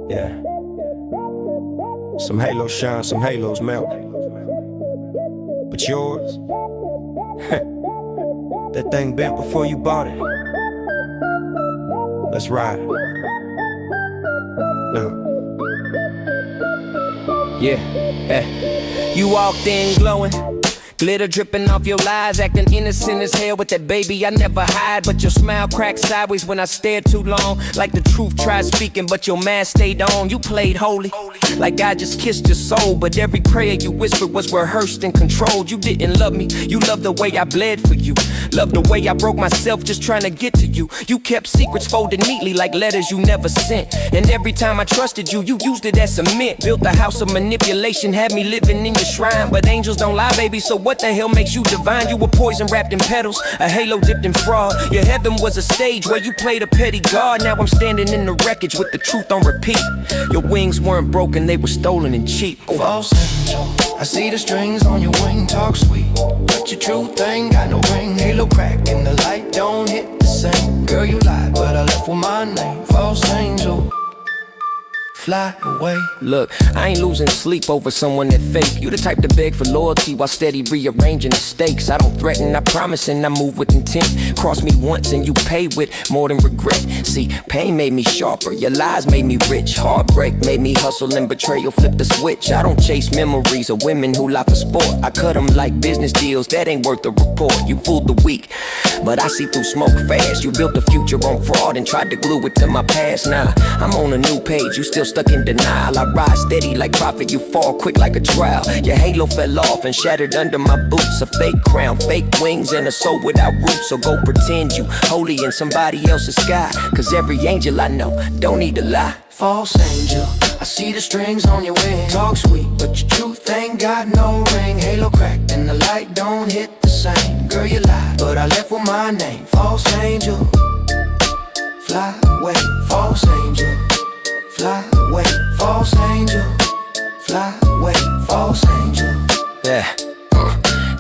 Yeah. Some halos shine, some halos melt. But yours, that thing bent before you bought it. Let's ride. Look. Yeah, you walked in glowing, glitter dripping off your lies, acting innocent as hell with that baby I never hide. But your smile cracked sideways when I stared too long, like the truth tried speaking but your mask stayed on. You played holy, like I just kissed your soul, but every prayer you whispered was rehearsed and controlled. You didn't love me, you loved the way I bled for you, loved the way I broke myself just trying to get to you. You kept secrets folded neatly like letters you never sent, and every time I trusted you, you used it as cement. Built a house of manipulation, had me living in your shrine. But angels don't lie, baby, so what the hell makes you divine? You were poison wrapped in petals, a halo dipped in fraud. Your heaven was a stage where you played a petty god. Now I'm standing in the wreckage with the truth on repeat. Your wings weren't broken, they were stolen and cheap. False angel, I see the strings on your wing, talk sweet, but your truth ain't got no ring. Halo crack and the light don't hit the same. Girl, you lied, but I left with my name. False angel, fly away. Look, I ain't losing sleep over someone that fake. You the type to beg for loyalty while steady rearranging the stakes. I don't threaten, I promise, and I move with intent. Cross me once and you pay with more than regret. See, pain made me sharper, your lies made me rich. Heartbreak made me hustle and betrayal flip the switch. I don't chase memories of women who lie for sport. I cut them like business deals, that ain't worth the report. You fooled the weak, but I see through smoke fast. You built a future on fraud and tried to glue it to my past. Now, I'm on a new page, you still stuck in denial. I rise steady like prophet, you fall quick like a trial. Your halo fell off and shattered under my boots. A fake crown, fake wings, and a soul without roots. So go pretend you holy in somebody else's sky, cause every angel I know don't need to lie. False angel, I see the strings on your wing, talk sweet, but your truth ain't got no ring. Halo cracked and the light don't hit the same. Girl, you lied, but I left with my name. False angel, fly away. False angel, fly away. False angel, fly away. False angel. Yeah.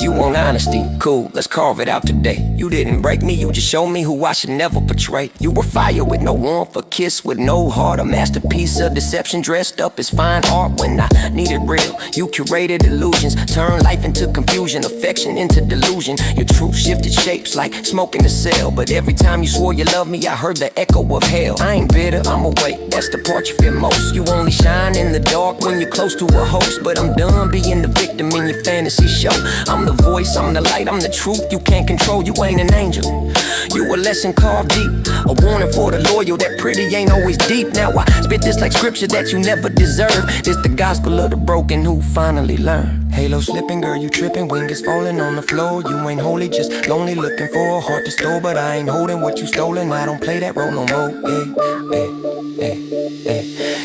You want honesty? Cool, let's carve it out today. You didn't break me, you just showed me who I should never betray. You were fire with no warmth, a kiss with no heart, a masterpiece of deception dressed up as fine art when I needed real. You curated illusions, turned life into confusion, affection into delusion. Your truth shifted shapes like smoke in a cell, but every time you swore you loved me, I heard the echo of hell. I ain't bitter, I'm awake, that's the part you fear most. You only shine in the dark when you're close to a host, but I'm done being the victim in your fantasy show. I'm the voice, I'm the light, I'm the truth. You can't control, you ain't an angel. You a lesson carved deep, a warning for the loyal. That pretty ain't always deep. Now I spit this like scripture that you never deserve. This the gospel of the broken who finally learn. Halo slipping, girl, you tripping, wings falling on the floor. You ain't holy, just lonely, looking for a heart to store. But I ain't holding what you stolen, I don't play that role no more.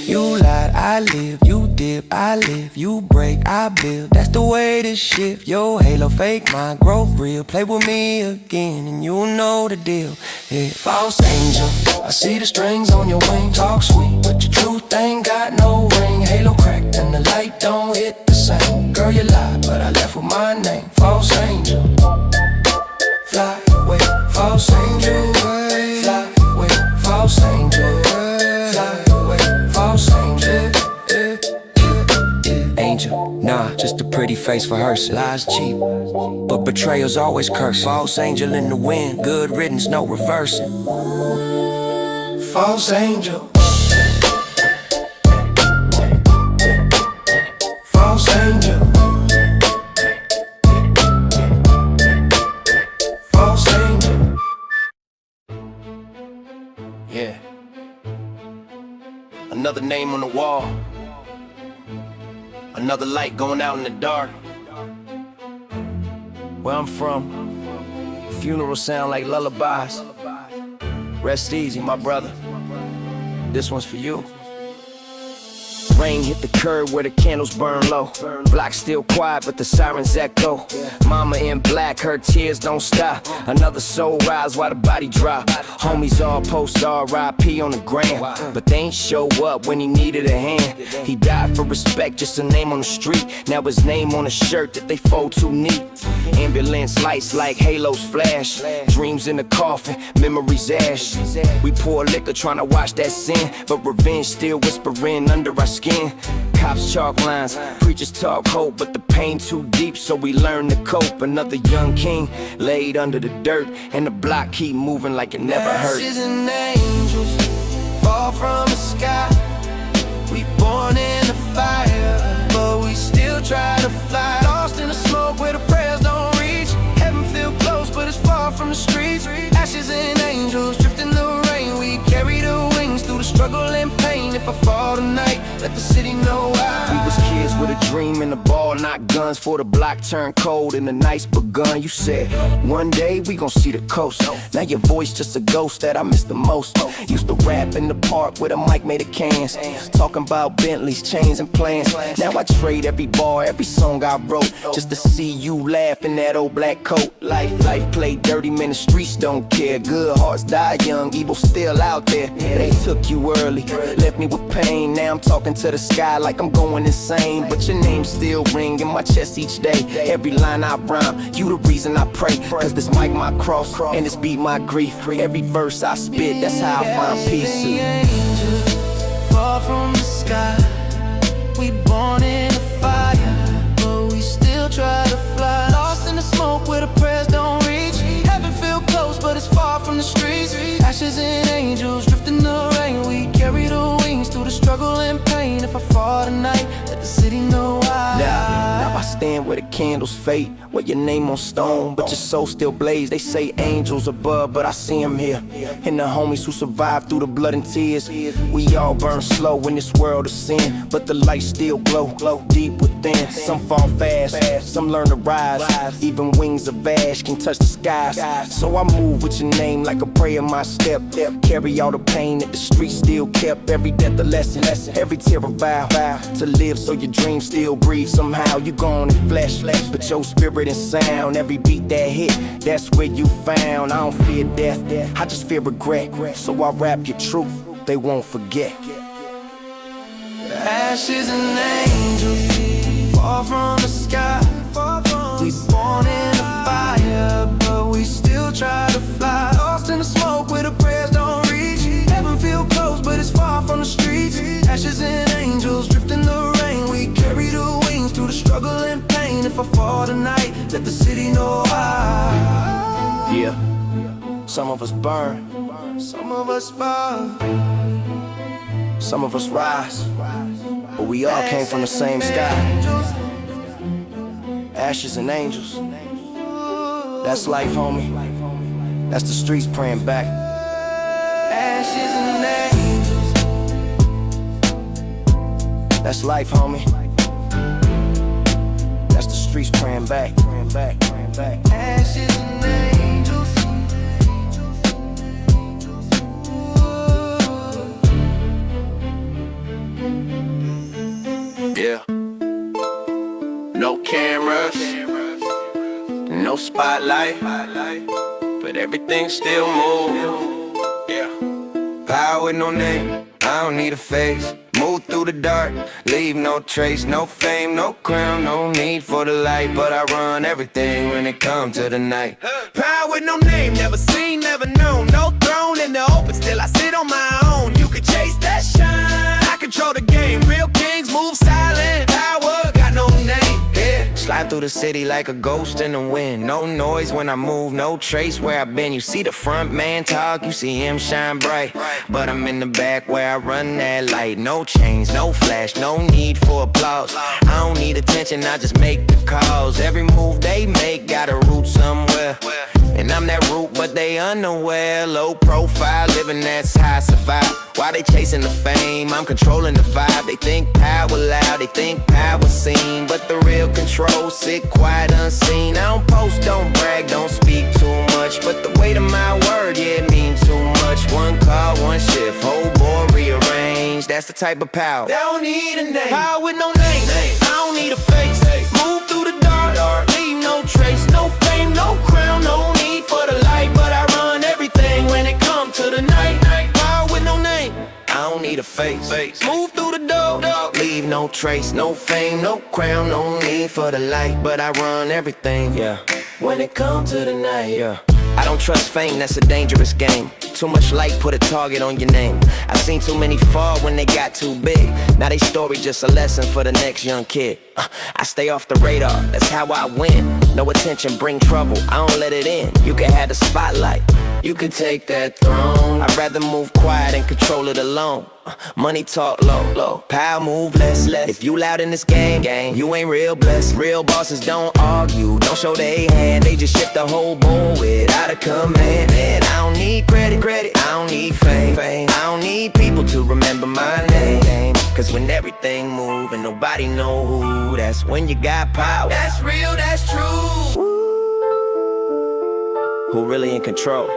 You lied, I live, you dip, I live, you break, I build. That's the way to shift. Your halo fake, my growth real. Play with me again and you'll know the deal. Yeah. False angel, I see the strings on your wing, talk sweet, but your truth ain't got no ring. Halo cracked and the light don't hit the same. Girl, you lied, but I left with my name. False angel, fly away. False angel, fly away. False angel, fly away. False angel, Angel, nah, just a pretty face for her. Lies cheap, but betrayal's always cursed. False angel in the wind, good riddance, no reversing. false angel. False angel. False angel. Yeah. Another name on the wall. Another light going out in the dark. Where I'm from, funerals sound like lullabies. Rest easy, my brother. This one's for you. Rain hit the curb where the candles burn low. Block still quiet, but the sirens echo. Mama in black, her tears don't stop. Another soul rise while the body drop. Homies all post R.I.P. on the gram, but they ain't show up when he needed a hand. He died for respect, just a name on the street. Now his name on a shirt that they fold too neat. Ambulance lights like halos flash. Dreams in the coffin, memories ash. We pour liquor trying to wash that sin, but revenge still whispering under our skin. Cops chalk lines, preachers talk hope, but the pain too deep, so we learn to cope. Another young king laid under the dirt, and the block keep moving like it never hurt. Ashes and angels fall from the sky. We born in the fire, but we still try to fly. Lost in the smoke where the prayers don't reach. Heaven feel close, but it's far from the streets. Ashes and angels drift in the rain. We carry the wings through the struggle and pain. If I fall tonight, let the city know why. We was kids with a dream and a ball, not guns. For the block turned cold and the night's begun. You said, one day we gon' see the coast. Now your voice just a ghost that I miss the most. Used to rap in the park with a mic made of cans, talking about Bentleys, chains and plans. Now I trade every bar, every song I wrote, just to see you laugh in that old black coat. Life played dirty, man, the streets don't care. Good hearts die young, evil still out there. They took you early, left me with pain. Now I'm talking to the sky like I'm going insane, but your name still ring in my chest each day. Every line I rhyme, you the reason I pray. Cause this mic my cross, and this beat my grief. Every verse I spit, that's how I find peace. The angels fall from the sky. We born in the fire, but we still try to fly. Lost in the smoke where the prayers don't reach. Heaven feel close, but it's far from the streets. Ashes and angels drift in the rain. We carry the wings through the struggle and pain. If I fall tonight, let the city know why. Now I stand where the candles fade, where your name on stone, but your soul still blaze. They say angels above, but I see them here. And the homies who survived through the blood and tears. We all burn slow in this world of sin, but the light still glow deep within. Some fall fast, some learn to rise. Even wings of ash can touch the skies. So I move with your name like a prayer in my step. Carry all the pain that the streets still kept. Every death a lesson, every tear a vow to live so your dreams still breathe. Somehow you gone in flesh, but your spirit and sound. Every beat that hit, that's where you found. I don't fear death, I just fear regret. So I rap your truth, they won't forget. Ashes and angels fall from the sky. We born in the fire, but we still try to fly. Lost in the smoke where the prayers don't reach. Heaven feel close, but it's far from the streets. Ashes and angels drift in the rain. We carry the wings through the struggle and pain. If I fall tonight, let the city know why. Yeah, some of us burn, some of us burn, some of us rise, but we all came from the same sky. Ashes and angels, that's life, homie. That's the streets praying back. Ashes and angels, that's life, homie. That's the streets praying back. Ashes and angels. Yeah. No cameras, no spotlight, but everything still moves. Yeah. Power with no name, I don't need a face. Move through the dark, leave no trace, no fame, no crown, no need for the light. But I run everything when it comes to the night. Power with no name, never seen, never known. No throne in the open, still I sit on my own. You can chase that shine, I control the game. Real kings move silent, power got no name. Yeah. Slide through the city like a ghost in the wind. No noise when I move, no trace where I've been. You see the front man talk, you see him shine bright, but I'm in the back where I run that light. No chains, no flash, no need for applause. I don't need attention, I just make the calls. Every move they make got a root somewhere, and I'm that root, but they unaware. Low profile, living that's how I survive. Why they chasing the fame? I'm controlling the vibe. They think power loud, they think power seen, but the real control sit quiet unseen. I don't post, don't brag, don't speak too much, but the weight of my word, yeah, it mean too much. One call, one shift, whole board rearranged. That's that's the type of power. They don't need a name. Power with no name. I don't need a face. Move through the dark, leave no trace. No fame, no crown, no need for the light. But I run everything when it comes to the night. Power with no name. I don't need a face. Move through the door, leave no trace. No fame, no crown, no need for the light. But I run everything, yeah, when it comes to the night, yeah. I don't trust fame, that's a dangerous game. Too much light, put a target on your name. I've seen too many fall when they got too big. Now they story just a lesson for the next young kid. I stay off the radar, that's how I win. No attention, bring trouble, I don't let it in. You can have the spotlight, you can take that throne. I'd rather move quiet and control it alone. Money talk low, power move less. If you loud in this game, you ain't real blessed. Real bosses don't argue, don't show they hand. They just shift the whole board without a command. And I don't need credit, I don't need fame. I don't need people to remember my name. Cause when everything move and nobody know who, that's when you got power. That's real, that's true. Who really in control?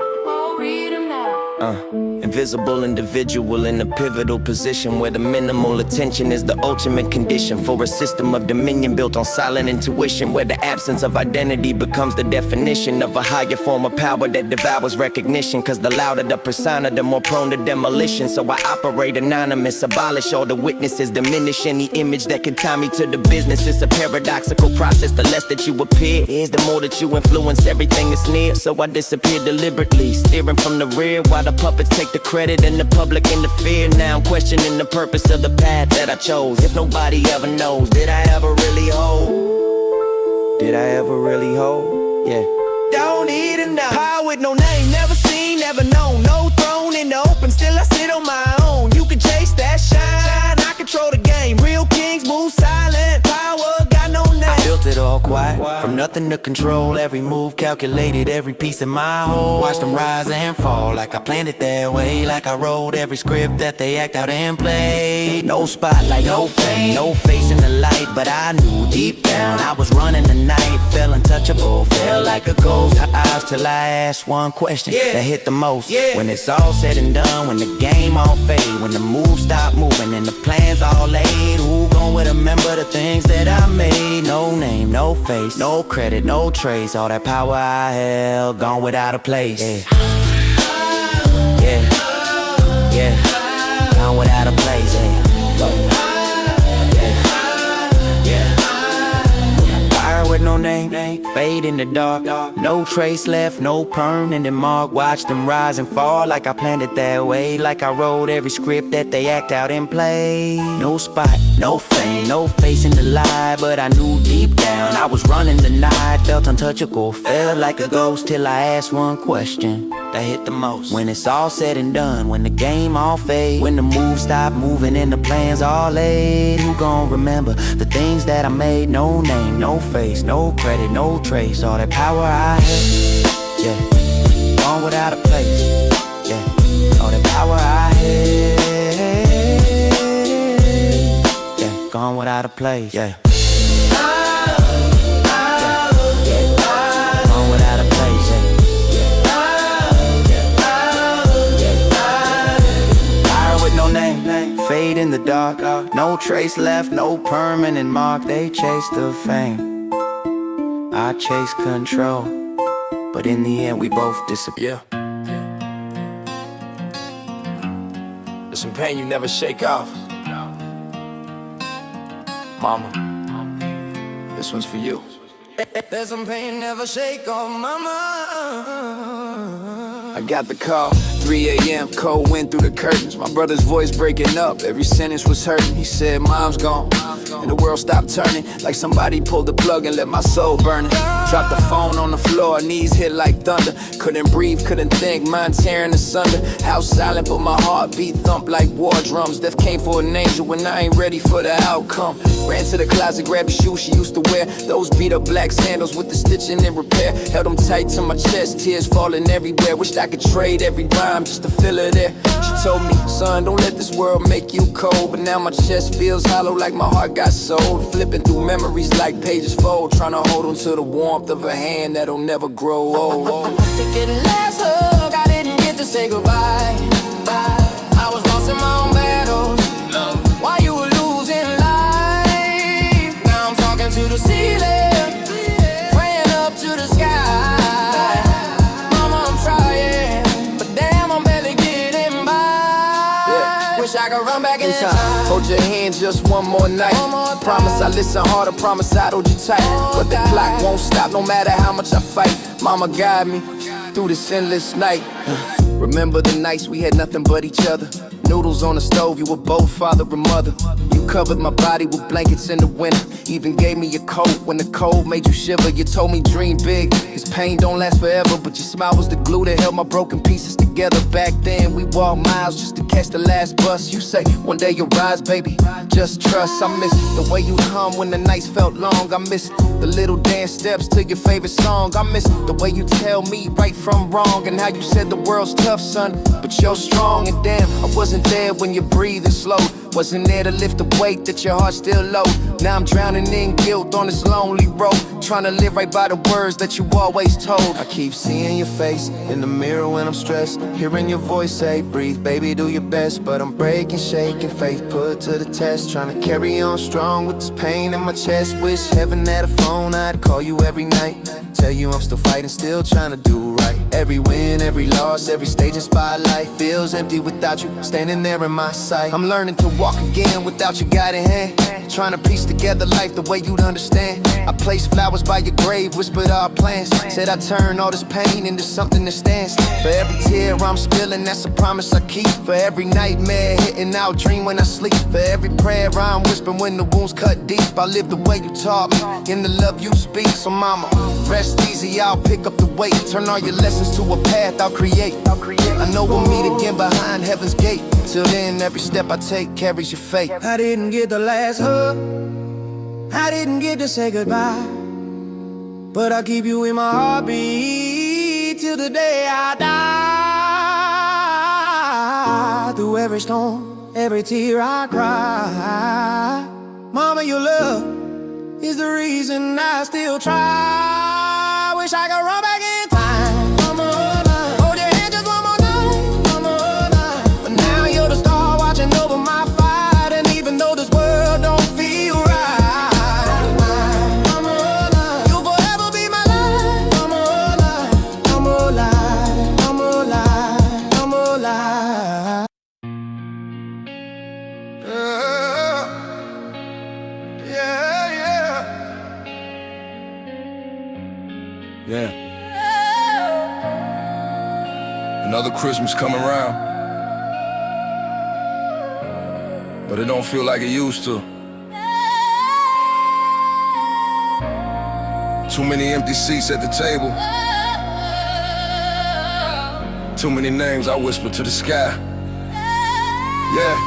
Invisible individual in a pivotal position where the minimal attention is the ultimate condition for a system of dominion built on silent intuition, where the absence of identity becomes the definition of a higher form of power that devours recognition. Cause the louder the persona, the more prone to demolition. So I operate anonymous, abolish all the witnesses, diminish any image that can tie me to the business. It's a paradoxical process. The less that you appear is, the more that you influence everything that's near. So I disappear deliberately, steering from the rear while the puppets take the credit and the public interfere. Now I'm questioning the purpose of the path that I chose. If nobody ever knows, did I ever really hold? Did I ever really hold? Yeah. Don't need a name. Power with no name, never seen, never known. No throne in the open, still I sit on my own. You can chase that shine, I control the game. Real kings move silent, power got no name. I built it all quiet, from nothing to control. Every move calculated, every piece in my whole. Watch them rise and fall, like I planned it that way. Like I wrote every script that they act out and play. No spotlight, no fame, no face in the light. But I knew deep down I was running the night. Felt untouchable, felt like a ghost. Eyes till I asked one question that hit the most. When it's all said and done, when the game all fade, when the moves stop moving and the plans all laid, who gon' remember the things that I made? No name, no face, no credit, no trace. All that power I held, gone without a place. Gone without a place. Fire with no name, fade in the dark. No trace left, no permanent mark. Watch them rise and fall like I planned it that way. Like I wrote every script that they act out and play. No spot, no fame, no face in the light. But I knew deep down I was running the night. Felt untouchable, felt like a ghost. Till I asked one question that hit the most. When it's all said and done, when the game all fade, when the moves stop moving and the plans all laid, who gon' remember the things that I made? No name, no face, no credit, no trace. All that power I had, gone without a place. All that power I had, gone without a place. Gone without a place. Fire with no name, fade in the dark. No trace left, no permanent mark. They chase the fame, I chase control, but in the end we both disappear. There's some pain you never shake off. Mama, this one's for you. There's some pain never shake off, mama. I got the call, 3 a.m., cold wind through the curtains. My brother's voice breaking up, every sentence was hurting. He said, Mom's gone, and the world stopped turning. Like somebody pulled the plug and let my soul burning. Dropped the phone on the floor, knees hit like thunder. Couldn't breathe, couldn't think, mind tearing asunder. House silent, but my heartbeat thump like war drums. Death came for an angel when I ain't ready for the outcome. Ran to the closet, grabbed the shoes she used to wear. Those beat up black sandals with the stitching and repair. Held them tight to my chest, tears falling everywhere. Wished I could trade every rhyme just to feel her there. She told me, son, don't let this world make you cold. But now my chest feels hollow like my heart got sold. Flipping through memories like pages fold. Trying to hold on to the warmth of a hand that'll never grow old. Thinking last hug, I didn't get to say goodbye. I was lost in my own battles. Wish I could run back in time. Hold your hand just one more night. Promise I listen harder, promise I hold you tight. But the clock won't stop no matter how much I fight. Mama guide me through this endless night. Remember the nights we had nothing but each other. Noodles on the stove, you were both father and mother. You covered my body with blankets in the winter. Even gave me a coat when the cold made you shiver. You told me dream big, cause pain don't last forever. But your smile was the glue that held my broken pieces together. Back then we walked miles just to catch the last bus. You say one day you'll rise, baby, just trust. I miss the way you hum when the nights felt long. I miss the little dance steps to your favorite song. I miss the way you tell me right from wrong. And how you said the world's tough, son, but you're strong. And damn, I wasn't there when you're breathing slow. Wasn't there to lift the weight that your heart still low. Now I'm drowning in guilt on this lonely road, trying to live right by the words that you always told. I keep seeing your face in the mirror when I'm stressed, hearing your voice say, breathe, baby, do your best. But I'm breaking, shaking, faith put to the test, trying to carry on strong with this pain in my chest. Wish heaven had a phone, I'd call you every night, tell you I'm still fighting, still trying to do right. Every win, every loss, every stage in spotlight feels empty without you standing there in my sight. I'm learning to walk again without your guiding hand, trying to piece together life the way you'd understand. I placed flowers by your grave, whispered our plans, said I'd turn all this pain into something that stands. For every tear I'm spilling, that's a promise I keep. For every nightmare hitting, I'll dream when I sleep. For every prayer I'm whispering when the wounds cut deep. I live the way you taught me, in the love you speak. So mama, rest easy, I'll pick up the weight. Turn all your lessons to a path I'll create. I know we'll meet again behind heaven's gate. Till then, every step I take carries your fate. I didn't get the last hug, I didn't get to say goodbye, but I'll keep you in my heartbeat till the day I die. Through every storm, every tear I cry, mama, your love is the reason I still try. Wish I could run back in time, mama, hold your hand just one more night, mama, but now you're the star watching over my fight. And even though this world don't feel right, mama, you'll forever be my life, mama, I'm alive, I'm alive, I'm alive. Yeah. Another Christmas coming around, but it don't feel like it used to. Too many empty seats at the table, too many names I whisper to the sky. Yeah.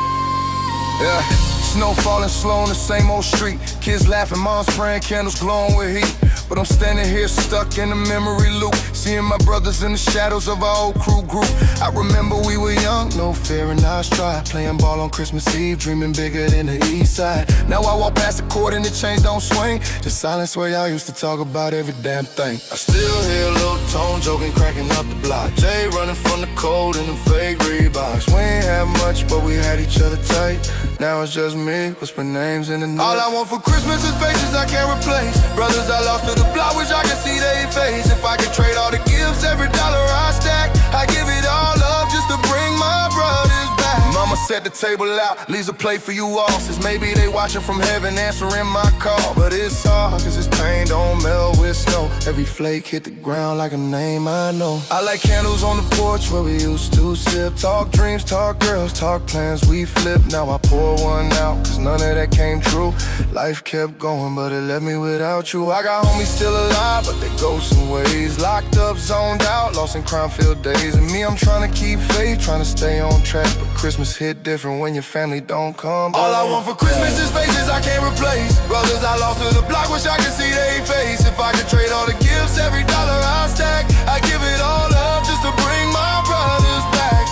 Snow falling slow on the same old street, kids laughing, moms spraying candles glowing with heat. But I'm standing here stuck in a memory loop, seeing my brothers in the shadows of our old crew group. I remember we were young, no fear in our stride, playing ball on Christmas Eve, dreaming bigger than the east side. Now I walk past the court and the chains don't swing, just silence where y'all used to talk about every damn thing. I still hear Lil Tone joking, cracking up the block, Jay running from the cold in them fake Reeboks. We ain't had much, but we had each other tight. Now it's just me, whispering names in the night. All I want for Christmas is faces I can't replace, brothers I lost to the block, wish I could see their face. If I could trade all the gifts, every dollar I stack, I give it all up just to bring my brothers back. Mama set the table out, leaves a plate for you all, says maybe they watching from heaven, answering my call. But it's hard, cause this pain don't melt with snow. Every flake hit the ground like a name I know. I light candles on the porch where we used to sip, talk dreams, talk girls, talk plans we flip. Now I pour one out, cause none of that came true. Life kept going, but it left me without you. I got homies still alive, but they go some ways. Locked up, zoned out, lost in crime-filled days. And me, I'm trying to keep faith, trying to stay on track. But Christmas hit different when your family don't come back. All I want for Christmas is faces I can't replace, brothers I lost to the block, wish I could see their face. If I could trade all the gifts, every dollar I stack, I give it all up just to bring my brothers back.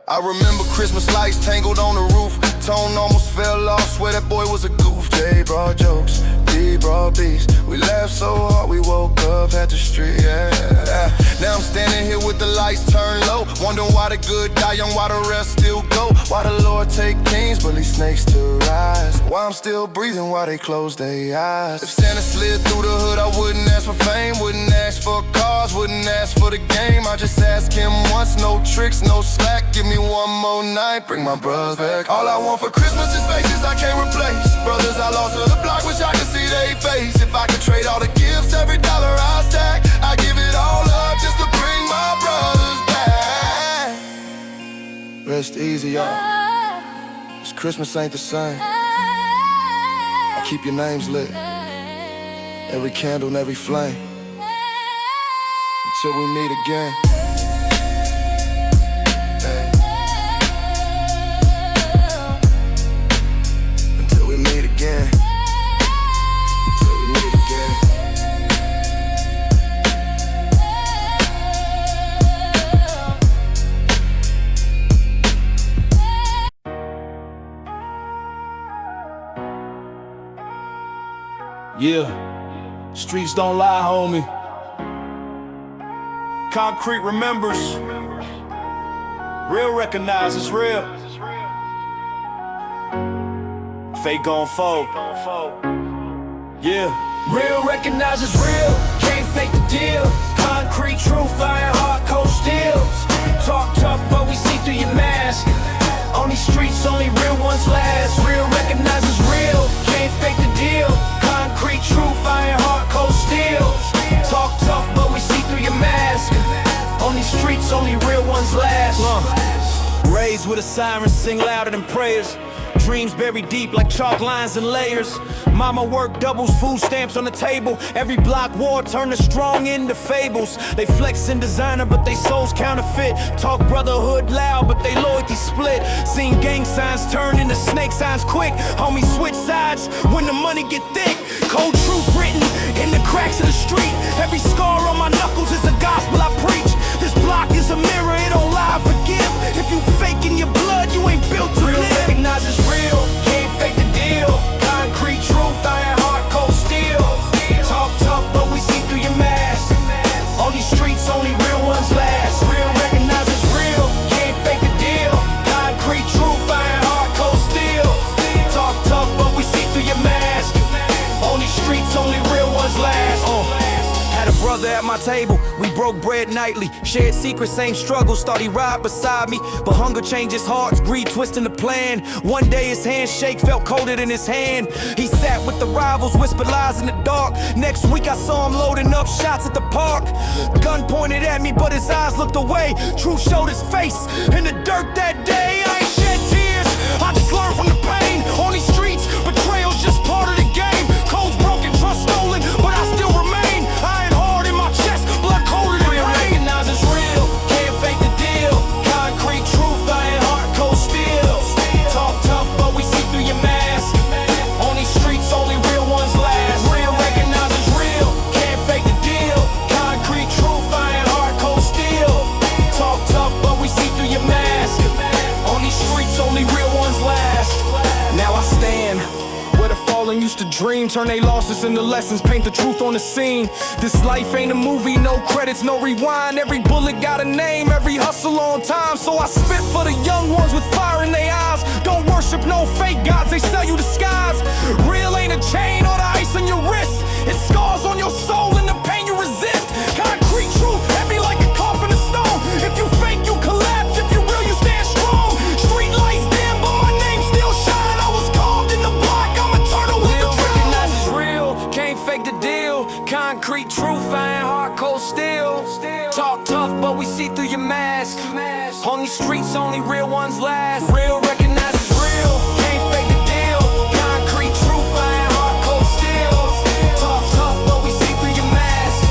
I remember Christmas lights tangled on the roof, tone almost fell off, swear that boy was a goof. Jay brought jokes, D brought beats, we laughed so hard we woke up at the street, Now I'm standing here with the lights turned low, wondering why the good die young, why the rest still go. Why the Lord take kings but leave snakes to rise, why I'm still breathing while they close their eyes. If Santa slid through the hood, I wouldn't ask for fame, wouldn't ask for cars, wouldn't ask for the game. I just ask him once, no tricks, no slack, give me one more night, bring my bros back. All I want for Christmas is faces I can't replace. Brothers I lost to the block, wish I could see their face. If I could trade all the gifts, every dollar I stack, I give it all up just to bring my brothers back. Rest easy, y'all. This Christmas ain't the same. I keep your names lit, every candle and every flame, until we meet again. Until we meet again. Until we meet again. Yeah, streets don't lie, homie. Concrete remembers. Real recognize it's real. Fake gon' fold. Yeah. Real recognize it's real, can't fake the deal. Concrete truth, iron heart, cold steel. Talk tough, but we see through your mask. On these streets, only real ones last. Real recognize it's real, can't fake the deal. Concrete truth, iron heart, cold steel. Talk tough, but we see through your mask. On these streets, only real ones last. Raised with a siren, sing louder than prayers. Dreams buried deep like chalk lines and layers. Mama worked doubles, food stamps on the table. Every block war turned the strong into fables. They flex in designer, but they souls counterfeit. Talk brotherhood loud, but they loyalty split. Seen gang signs turn into snake signs quick. Homie switch sides when the money get thick. Cold truth written in the cracks of the street. Every scar on my knuckles is a gospel I preach. This block is a mirror, it don't lie, forgive. If you faking your blood, you ain't built to Real live. recognize it's real, can't fake the deal. Concrete truth, iron heart, cold steel. Talk tough, but we see through your mask. On these streets, only real ones last. Real recognize it's real, can't fake the deal. Concrete truth, iron heart, cold steel. Talk tough, but we see through your mask. On these streets, only real ones last. Had a brother at my table, we broke bread nightly. Shared secrets, same struggles, thought he ride beside me. But hunger changes hearts, greed twisting the plan. One day his handshake felt colder than his hand. He sat with the rivals, whispered lies in the dark. Next week I saw him loading up shots at the park. Gun pointed at me, but his eyes looked away. Truth showed his face in the dirt that day. I ain't shed tears, I just learned from the pain. On these streets, betrayal's just part of the game. Codes broken, trust stolen, but I still remain. Iron hard in my chest, blood colder than Real rain. recognize it's real, can't fake the deal. Concrete truth, iron heart, cold steel. Talk tough, but we see through your mask. On these streets, only real ones last. Real recognize it's real, can't fake the deal. Concrete truth, iron heart, cold steel. Talk tough, but we see through your mask. On these streets, only real ones last. Now I stand where the fallen used to dream. Turn they losses into lessons, paint the truth on the scene. This life ain't a movie, no credits, no rewind. Every bullet got a name, every hustle on time. So I spit for the young ones with fire in their eyes. Don't worship no fake gods, they sell you disguise. Real ain't a chain or the ice on your wrist. It's scars on your soul and the pain you resist. Concrete truth, heavy like a coffin of stone. If you fake, you collapse. If you real, you stand strong. Street lights dim, but my name still shine. I was carved in the block, I'm eternal with the Recognize it's real, can't fake the deal. Concrete truth, iron heart, cold steel. Talk tough, but we see through your mask. On these streets, only real ones last. Real recognize it's real, can't fake the deal. Concrete truth, iron heart, cold steel. Talk tough, but we see through your mask.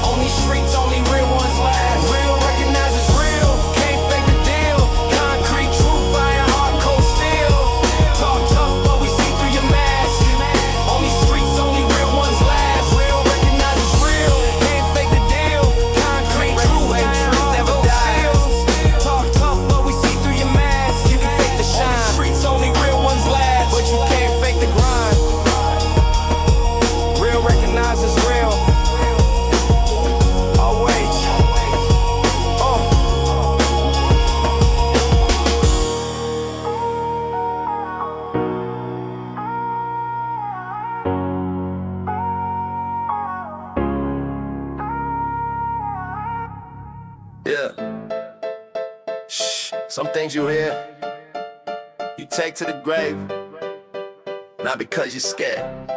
On these streets, only real ones last. Real recognize it's real, can't fake the deal. Concrete truth, iron heart, cold steel. Talk tough, but we see through your mask. On these streets, only real ones last. Real recognize it's real, can't fake the deal. Concrete truth, iron heart, cold steel. Talk tough, but we see through your mask. You can Some things you hear, you take to the grave. Not because you're scared,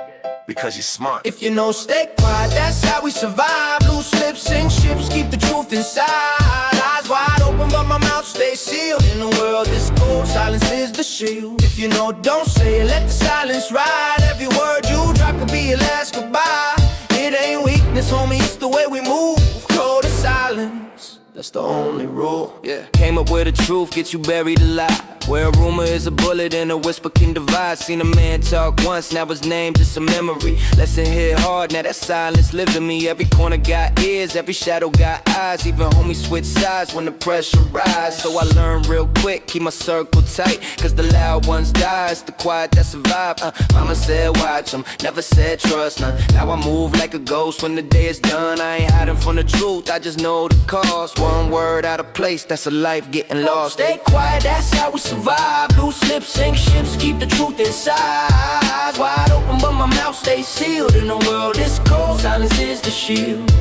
because you're smart. If you know, stay quiet, that's how we survive. Loose lips sink ships, keep the truth inside. Eyes wide open, but my mouth stays sealed. In a world this cold, silence is the shield. If you know, don't say it, let the silence ride. Every word you drop could be your last goodbye. It ain't weakness, homie, it's the way we move. Cold to silence, that's the only rule. Yeah. Came up with the truth, get you buried alive. Where a rumor is a bullet and a whisper can divide. Seen a man talk once, now his name just a memory. Lesson hit hard, now that silence lives in me. Every corner got ears, every shadow got eyes. Even homies switch sides when the pressure rise. So I learned real quick, keep my circle tight. Cause the loud ones die, it's the quiet that survive. Mama said watch them, never said trust none. Now I move like a ghost when the day is done. I ain't hiding from the truth, I just know the cost. One word out of place, that's a life getting lost. Stay quiet, that's how we survive. Loose lips sink ships, keep the truth inside. Eyes wide open, but my mouth stays sealed. In a world this cold, silence is the shield.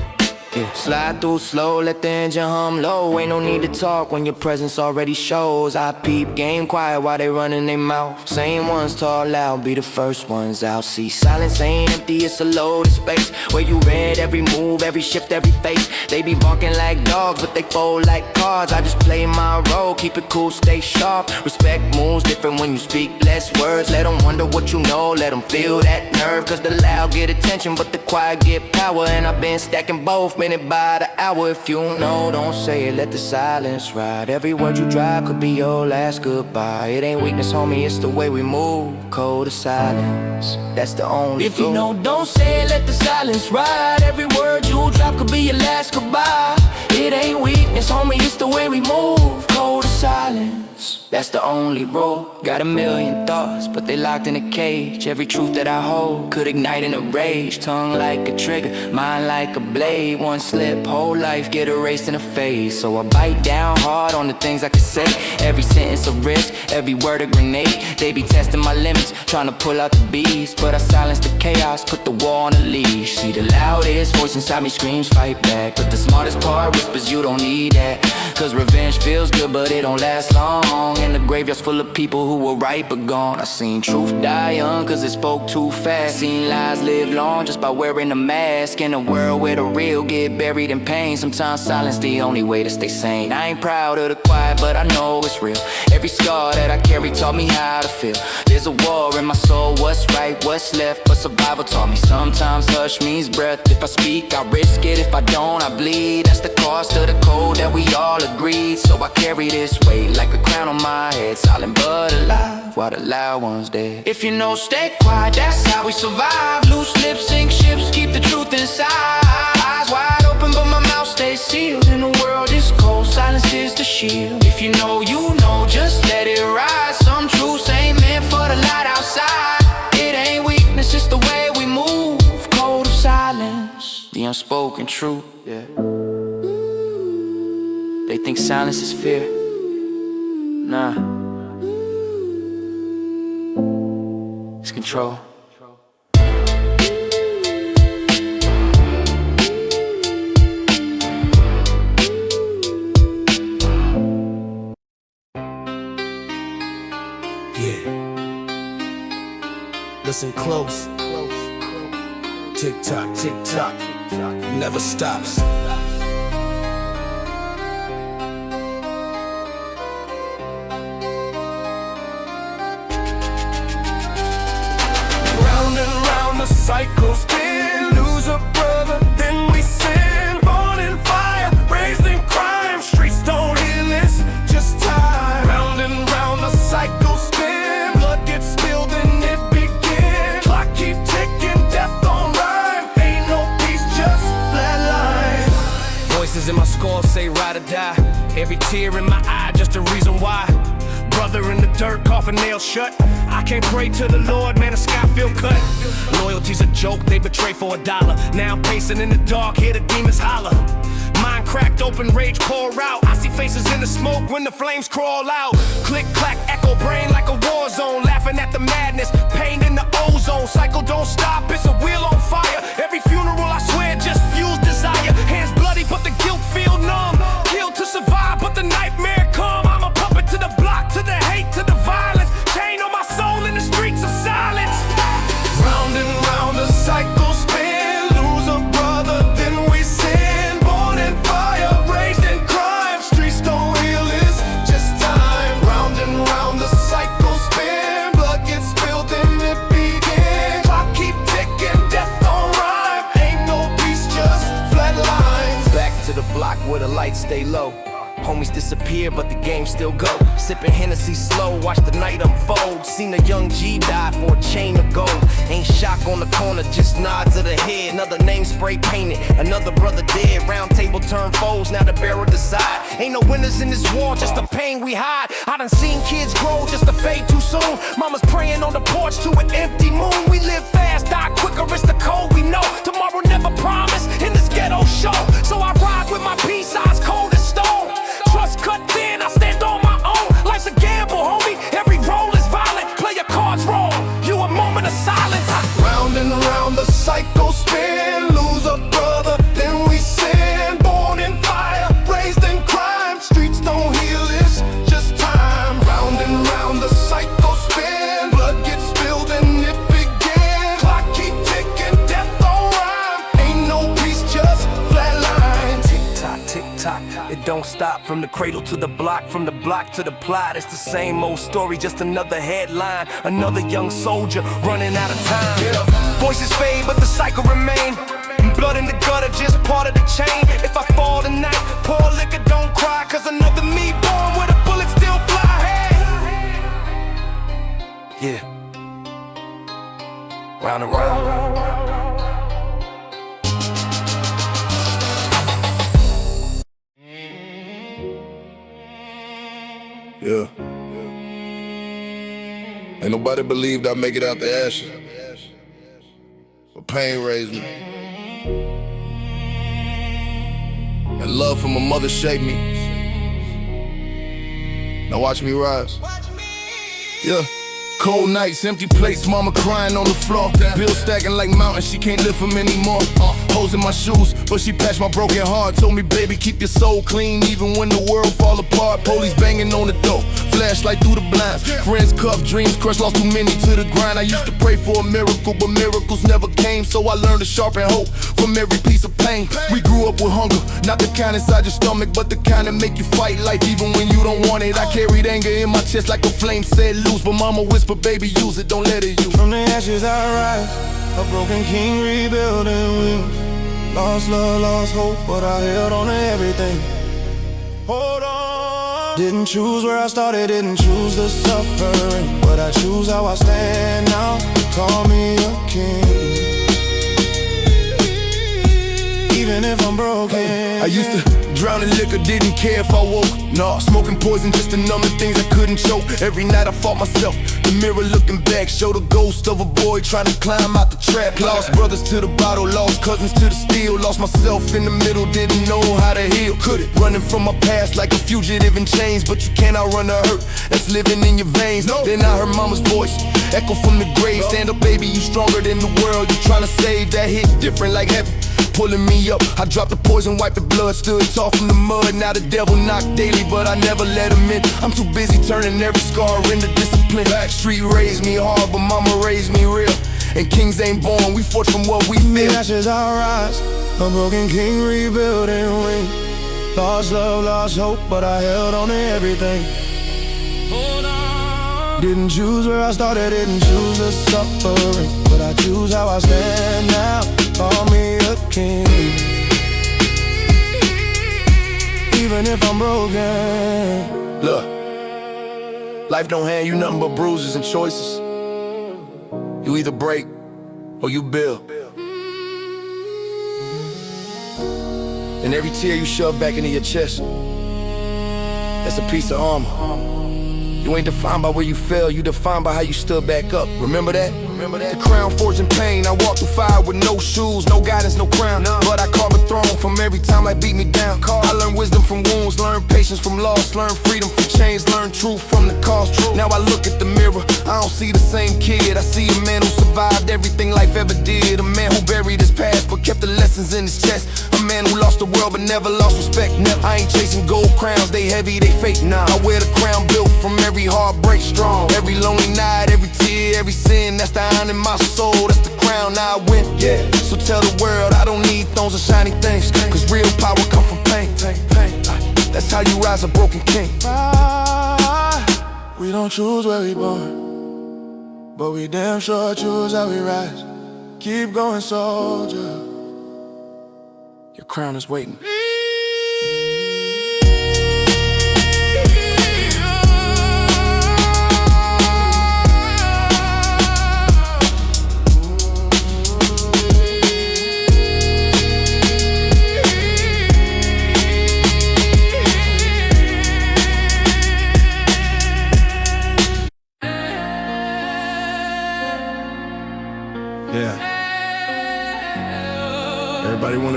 Yeah. Slide through slow, let the engine hum low. Ain't no need to talk when your presence already shows. I peep, game quiet while they running their mouth. Same ones talk loud, be the first ones out. See, silence ain't empty, it's a loaded space where you read every move, every shift, every face. They be barking like dogs, but they fold like cards. I just play my role, keep it cool, stay sharp. Respect moves different when you speak less words. Let them wonder what you know, let them feel that nerve. Cause the loud get attention, but the quiet get power. And I've been stacking both, minute by the hour. If you know, don't say it, let the silence ride. Every word you drop could be your last goodbye. It ain't weakness, homie, it's the way we move. Cold to silence, that's the only If you know, don't say it, let the silence ride. Every word you drop could be your last goodbye. It ain't weakness, homie, it's the way we move. Cold to silence, that's the only rule. Got a million thoughts, but they locked in a cage. Every truth that I hold could ignite in a rage. Tongue like a trigger, mind like a blade. One slip, whole life get erased in a phase. So I bite down hard on the things I can say. Every sentence a risk, every word a grenade. They be testing my limits, trying to pull out the beast. But I silence the chaos, put the war on a leash. See, the loudest voice inside me screams fight back, but the smartest part whispers you don't need that. Cause revenge feels good, but it don't last long. And the graveyard's full of people who were right but gone. I seen truth die young cause it spoke too fast. Seen lies live long just by wearing a mask. In a world where the real get buried in pain, sometimes silence the only way to stay sane. I ain't proud of the quiet, but I know it's real. Every scar that I carry taught me how to feel. There's a war in my soul, what's right, what's left. But survival taught me sometimes hush means breath. If I speak, I risk it, if I don't, I bleed. That's the cost of the code that we all agreed. So I carry this weight like a crown on my head. Silent but alive, while the loud ones dead. If you know, stay quiet, that's how we survive. Loose lips sink ships, keep the truth inside. Eyes wide open, but my mouth stays sealed. In a world this cold, silence is the shield. If you know, just let it ride. Some truths ain't meant for the light outside. It ain't weakness, it's the way we move. Cold of silence, The unspoken truth, yeah. They think silence is fear. Nah, it's control. Listen close. Tick tock, tick tock, never stops. Round and round the cycle spin. Lose a brother, then we sin. Born in fire, raised in crime. Streets don't hear this, just time. Round and round the cycle spin. Blood gets spilled and it begins. Clock keep ticking, death on rhyme. Ain't no peace, just flat lines. Voices in my skull say ride or die. Every tear in my eye, just a reason why. Brother in the dirt, coffin nails shut. I can't pray to the Lord, man, the sky feel cut. Loyalty's a joke, they betray for $1. Now I'm pacing in the dark, hear the demons holler. Mind cracked open, rage pour out. I see faces in the smoke when the flames crawl out. Click, clack, echo brain like a war zone. Laughing at the madness, pain in the ozone. Cycle don't stop, it's a wheel on fire. Every funeral I swear just fuels desire. Hands bloody but the guilt feel numb. Killed to survive but the nightmare come. I'm a puppet to stay low. Homies disappear, but the game still go. Sipping Hennessy slow, watch the night unfold. Seen a young G die for a chain of gold. Ain't shock on the corner, just nods of the head. Another name spray painted, another brother dead. Round table turn foes, now the barrel decide. Ain't no winners in this war, just the pain we hide. I done seen kids grow just to fade too soon. Mama's praying on the porch to an empty moon. We live fast, die quicker, it's the code we know. Tomorrow never promised in this ghetto show. So I ride with my peace eyes cold as stone. Trust cut thin, I stand on my own. Life's a gamble, homie, every roll is violent. Play your cards wrong, you a moment of silence. Round and round the cycle spin. Lose a brother, then we sin. Born in fire, raised in crime. Streets don't heal, it's just time. Round and round the cycle spin. Blood gets spilled and it begins. Clock keep ticking, death don't rhyme. Ain't no peace, just flatline. Tick tock, it don't stop. From the cradle to the block, from the block to the plot. It's the same old story, just another headline. Another young soldier running out of time. Voices fade, but the cycle remain. Blood in the gutter, just part of the chain. If I fall tonight, pour liquor, don't cry. Cause another me born where the bullets still fly. Hey. Yeah. Round and round. Yeah. Ain't nobody believed I'd make it out the ashes, but pain raised me, and love from a mother shaped me. Now watch me rise. Yeah. Cold nights, empty plates, mama crying on the floor. Bills stacking like mountains, she can't lift them anymore. Holes in my shoes, but she patched my broken heart. Told me, baby, keep your soul clean, even when the world fall apart. Police banging on the door, flashlight through the blinds. Friends cuffed, dreams crushed, lost too many to the grind. I used to pray for a miracle, but miracles never came. So I learned to sharpen hope from every piece of pain. We grew up with hunger, not the kind inside your stomach, but the kind that make you fight life even when you don't want it. I carried anger in my chest like a flame set loose, but mama whispered, baby, use it, don't let it use. From the ashes I rise, a broken king rebuilding wheels. Lost love, lost hope, but I held on to everything. Hold on. Didn't choose where I started, didn't choose the suffering, but I choose how I stand now. Call me a king, even if I'm broken. I used to drown in liquor, didn't care if I woke. Nah, smoking poison just to numb the things I couldn't choke. Every night I fought myself, the mirror looking back showed a ghost of a boy trying to climb out the trap. Lost brothers to the bottle, lost cousins to the steel. Lost myself in the middle, didn't know how to heal. Couldn't, running from my past like a fugitive in chains. But you can't outrun the hurt that's living in your veins. Then I heard mama's voice echo from the grave. Stand up, baby, you stronger than the world you trying to save. That hit different like heaven pulling me up. I dropped the poison, wiped the blood, stood tall from the mud. Now the devil knocked daily, but I never let him in. I'm too busy turning every scar into discipline. Street raised me hard, but mama raised me real. And kings ain't born, we forged from what we feel. The ashes I rise, a broken king rebuilding wing. Lost love, lost hope, but I held on to everything. Hold on. Didn't choose where I started, didn't choose the suffering, but I choose how I stand now. Call me a king, even if I'm broken. Look, life don't hand you nothing but bruises and choices. You either break or you build. And every tear you shove back into your chest, that's a piece of armor. You ain't defined by where you fell, you defined by how you stood back up. Remember that? The crown forged in pain. I walked through fire with no shoes, no guidance, no crown. But I carved a throne from every time life beat me down. I learned wisdom from wounds, learned patience from loss, learned freedom from chains, learned truth from the cost. Now I look at the mirror, I don't see the same kid. I see a man who survived everything life ever did. A man who buried his past but kept the lessons in his chest. A man who lost the world but never lost respect. I ain't chasing gold crowns, they heavy, they fake. I wear the crown built from every heartbreak strong. Every lonely night, every tear, every sin. That's the iron in my soul, that's the crown I win. Yeah. So tell the world I don't need thrones or shiny things, cause real power come from pain. That's how you rise a broken king. We don't choose where we born, but we damn sure choose how we rise. Keep going, soldier, your crown is waiting.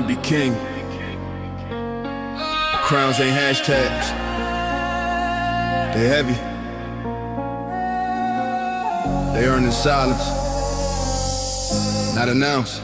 wanna be king. Crowns ain't hashtags. They heavy. They earn in silence, not announced.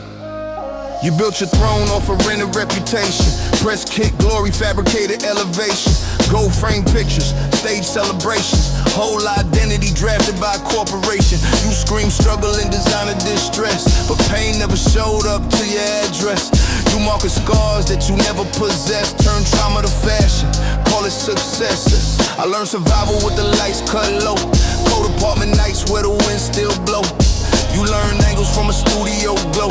You built your throne off a rented reputation. Press kick, glory, fabricated elevation. Gold frame pictures, stage celebrations. Whole identity drafted by a corporation. You scream struggle and designer distress, but pain never showed up to your address. You marking scars that you never possessed. Turn trauma to fashion, call it success. I learned survival with the lights cut low. Cold apartment nights where the wind still blow. You learn angles from a studio glow.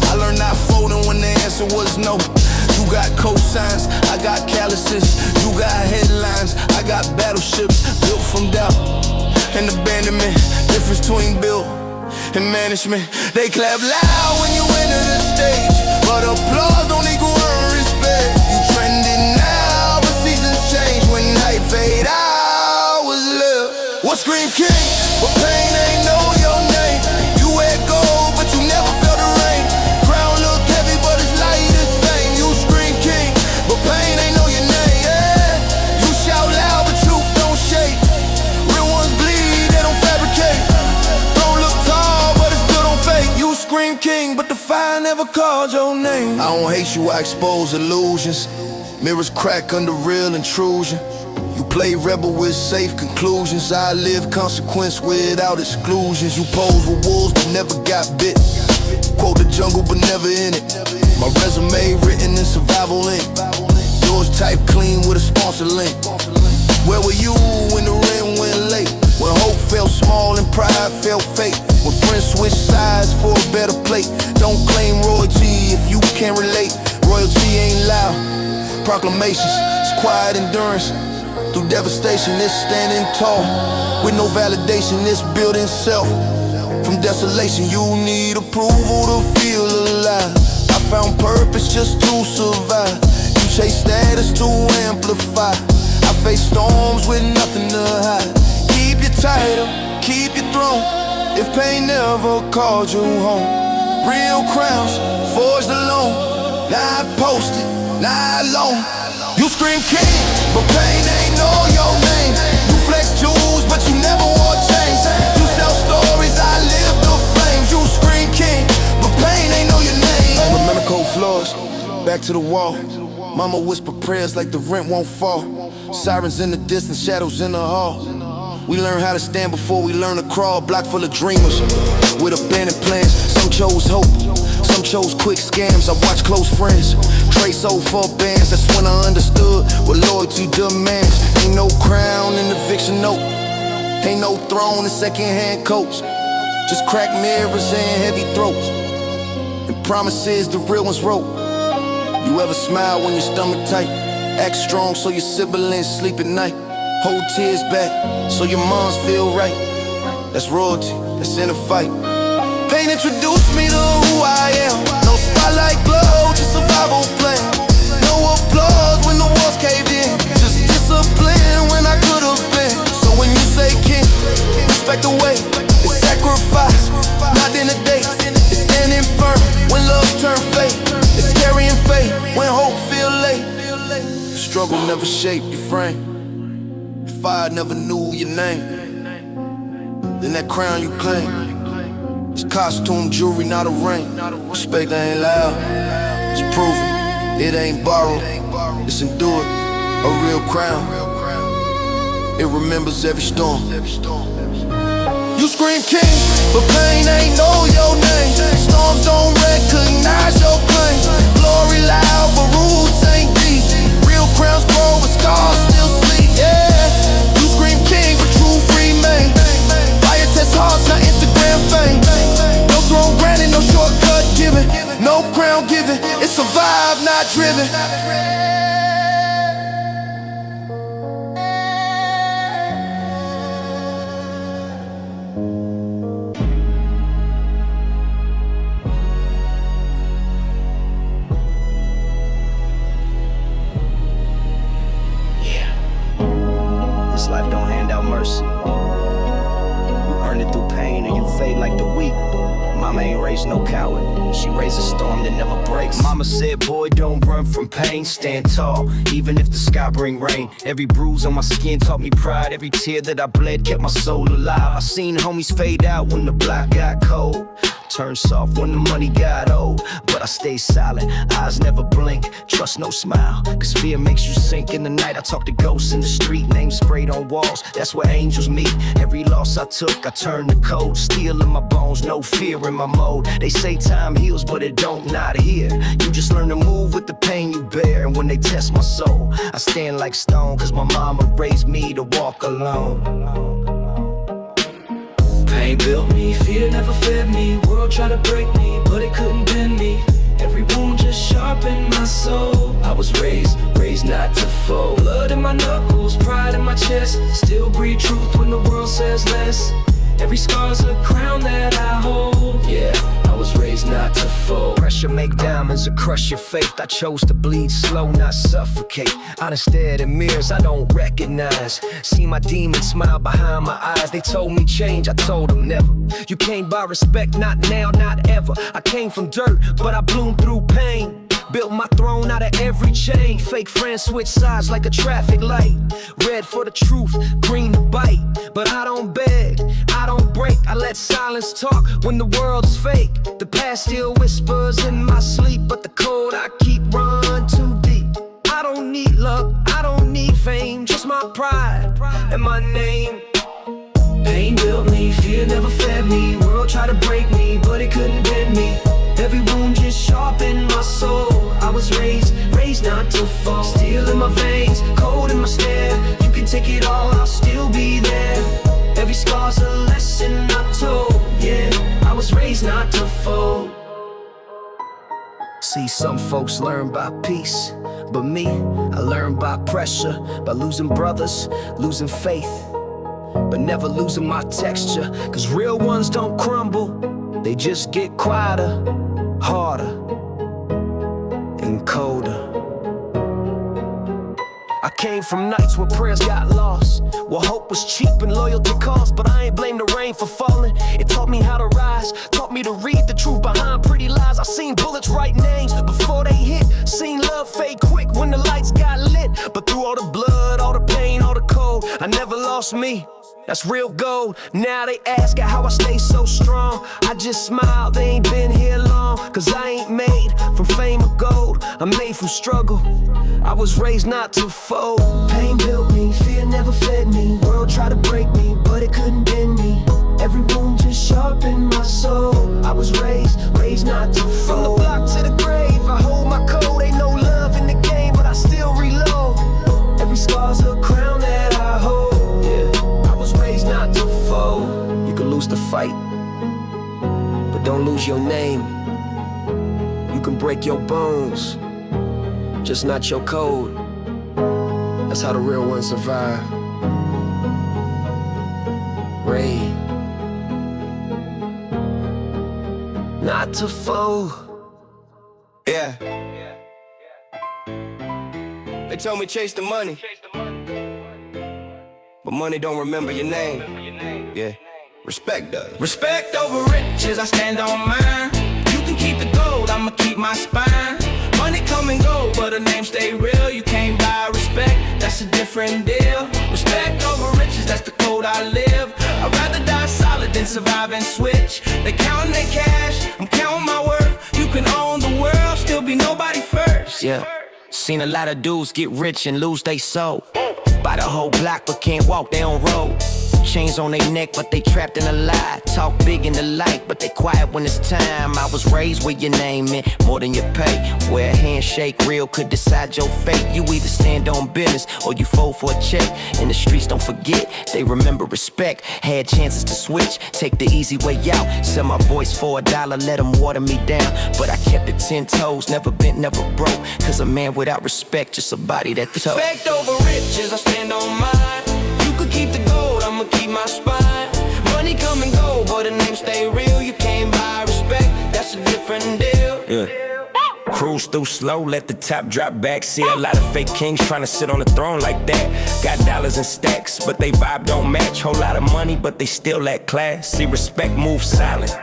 I learned not folding when the answer was no. You got cosigns, I got calluses. You got headlines, I got battleships built from doubt and abandonment. Difference between built and management. They clap loud when you enter the stage, but applause don't equal respect. You trending now, but seasons change. When night fade out, was love. What scream king, but pain ain't know your name. You wear gold, but you never felt the rain. Crown look heavy, but it's light as fame. You scream king, but pain ain't know your name. Yeah. You shout loud, but truth don't shake. Real ones bleed, they don't fabricate. Don't look tall, but it's built on fake. You scream king, but the fire never called your name. I don't hate you, I expose illusions. Mirrors crack under real intrusion. You play rebel with safe conclusions. I live consequence without exclusions. You pose with wolves but never got bit. Quote the jungle but never in it. My resume written in survival ink. Yours type clean with a sponsor link. Where were you when the rent went late? When hope felt small and pride felt fake. When friends switched sides for a better plate. Don't claim royalty if you can't relate. Royalty ain't loud. Proclamations, it's quiet endurance. Through devastation, it's standing tall. With no validation, it's building self. From desolation, you need approval to feel alive. I found purpose just to survive. You chase status to amplify. I face storms with nothing to hide. Keep your title, keep your throne. If pain never called you home. Real crowns, forged alone. Not posted, not alone. You scream king, but pain ain't know your name. You flex jewels, but you never wore chains. You sell stories, I live the flames. You scream king, but pain ain't know your name. Remember cold floors, back to the wall. Mama whisper prayers like the rent won't fall. Sirens in the distance, shadows in the hall. We learn how to stand before we learn to crawl. Block full of dreamers with abandoned plans. Some chose hope, some chose quick scams. I watch close friends trade soul for bands. That's when I understood what loyalty demands. Ain't no crown in the eviction note. Ain't no throne in secondhand coats. Just cracked mirrors and heavy throats. And promises the real ones wrote. You ever smile when your stomach tight? Act strong so your siblings sleep at night. Hold tears back so your moms feel right. That's royalty, that's in a fight. Pain introduced me to who I am. No spotlight glow, just survival plan. No applause when the walls caved in. Just discipline when I could've been. So when you say king, respect the way. It's sacrifice, not in the day. It's standing firm when love turn fate. It's carrying faith when hope feel late. Struggle never shaped your frame. If I never knew your name, then that crown you claim. It's costume, jewelry, not a ring. Respect ain't loud, it's proven. It ain't borrowed, it's endured. A real crown, it remembers every storm. You scream king, but pain ain't know your name. Storms don't recognize your claim. Glory loud, but roots ain't deep. Real crowns grow with scars still sleep. Yeah, you scream king, but truth remain. Fire test hearts, not Instagram fame. No throne granted, no shortcut given. No crown given, it's survived, not driven. Life don't hand out mercy. You earn it through pain and you fade like the wheat. My mama ain't raised no coward. She raised a storm that never breaks. Mama said, boy, don't run from pain. Stand tall, even if the sky bring rain. Every bruise on my skin taught me pride. Every tear that I bled kept my soul alive. I seen homies fade out when the block got cold. Turn soft when the money got old. But I stay silent, eyes never blink. Trust no smile, cause fear makes you sink. In the night I talk to ghosts in the street. Names sprayed on walls, that's where angels meet. Every loss I took, I turned to cold. Steel in my bones, no fear in my mode. They say time heals, but it don't, not here. You just learn to move with the pain you bear. And when they test my soul, I stand like stone. Cause my mama raised me to walk alone. Pain built me, fear never fed me. World tried to break me, but it couldn't bend me. Every wound just sharpened my soul. I was raised not to fold. Blood in my knuckles, pride in my chest. Still breathe truth when the world says less. Every scar's a crown that I hold. Yeah, I was raised not to fold. Pressure make diamonds or crush your faith. I chose to bleed slow, not suffocate. I done stared in mirrors I don't recognize. See my demons smile behind my eyes. They told me change, I told them never. You can't buy respect, not now, not ever. I came from dirt, but I bloomed through pain. Built my throne out of every chain. Fake friends switch sides like a traffic light. Red for the truth, green to bite. But I don't beg, I don't break. I let silence talk when the world's fake. The past still whispers in my sleep, but the code I keep run too deep. I don't need luck, I don't need fame, just my pride and my name. Pain built me, fear never fed me. World tried to break me, but it couldn't bend me. Every wound just sharpened my soul. I was raised not to fall. Steel in my veins, cold in my stare. You can take it all, I'll still be there. Every scar's a lesson I told. Yeah, I was raised not to fold. See, some folks learn by peace, but me, I learned by pressure. By losing brothers, losing faith, but never losing my texture. Cause real ones don't crumble, they just get quieter, harder, and colder. I came from nights where prayers got lost, where hope was cheap and loyalty cost. But I ain't blame the rain for falling. It taught me how to rise, taught me to read the truth behind pretty lies. I seen bullets write names before they hit. Seen love fade quick when the lights got lit. But through all the blood, all the pain, all the cold, I never lost me. That's real gold. Now they ask how I stay so strong. I just smile, they ain't been here long. Cause I ain't made from fame or gold, I'm made from struggle. I was raised not to fold. Pain built me, fear never fed me. World tried to break me, but it couldn't bend me. Every wound just sharpened my soul. I was raised not to fold. From the block to the grave, I hold my code. Ain't no love in the game, but I still reload. Every scar's a crown that I hold. Not to fold. You can lose the fight, but don't lose your name. You can break your bones, just not your code. That's how the real ones survive. Ray, not to fold. Yeah. They told me chase the money, but money don't remember your name. Yeah, respect does. Respect over riches, I stand on mine. You can keep the gold, I'ma keep my spine. Money come and go, but a name stay real. You can't buy respect, that's a different deal. Respect over riches, that's the code I live. I'd rather die solid than survive and switch. They counting their cash, I'm counting my worth. You can own the world, still be nobody first. Yeah, seen a lot of dudes get rich and lose they soul. Buy the whole block but can't walk, they on road. Chains on their neck but they trapped in a lie. Talk big in the light but they quiet when it's time. I was raised where your name meant more than your pay, where a handshake real could decide your fate. You either stand on business or you fold for a check. In the streets don't forget, they remember respect. Had chances to switch, take the easy way out. Sell my voice for $1, let them water me down. But I kept it 10 toes, never bent, never broke. Cause a man without respect, just a body that took. Respect over riches, I stand on mine. You could keep the gold, I'ma keep my spine. Money come and go, but the name stay real. You can't buy respect, that's a different deal. Yeah. Cruise through slow, let the top drop back. See a lot of fake kings trying to sit on the throne like that. Got dollars and stacks, but they vibe don't match. Whole lot of money, but they still lack class. See respect move silent.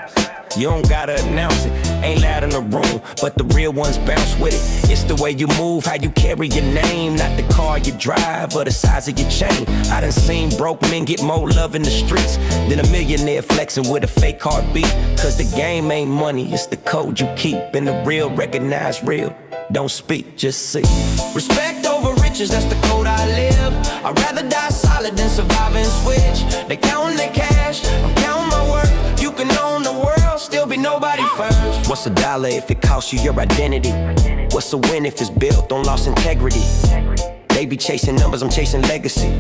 You don't gotta announce it, ain't loud in the room, but the real ones bounce with it. It's the way you move, how you carry your name, not the car you drive or the size of your chain. I done seen broke men get more love in the streets than a millionaire flexing with a fake heartbeat. Cause the game ain't money, it's the code you keep. And the real recognize real, don't speak, just see. Respect over riches, that's the code I live. I'd rather die solid than survive and switch. They counting their cash, I'm counting my worth. You can own the world, still be nobody first. What's a dollar if it costs you your identity? What's a win if it's built on lost integrity? They be chasing numbers, I'm chasing legacy.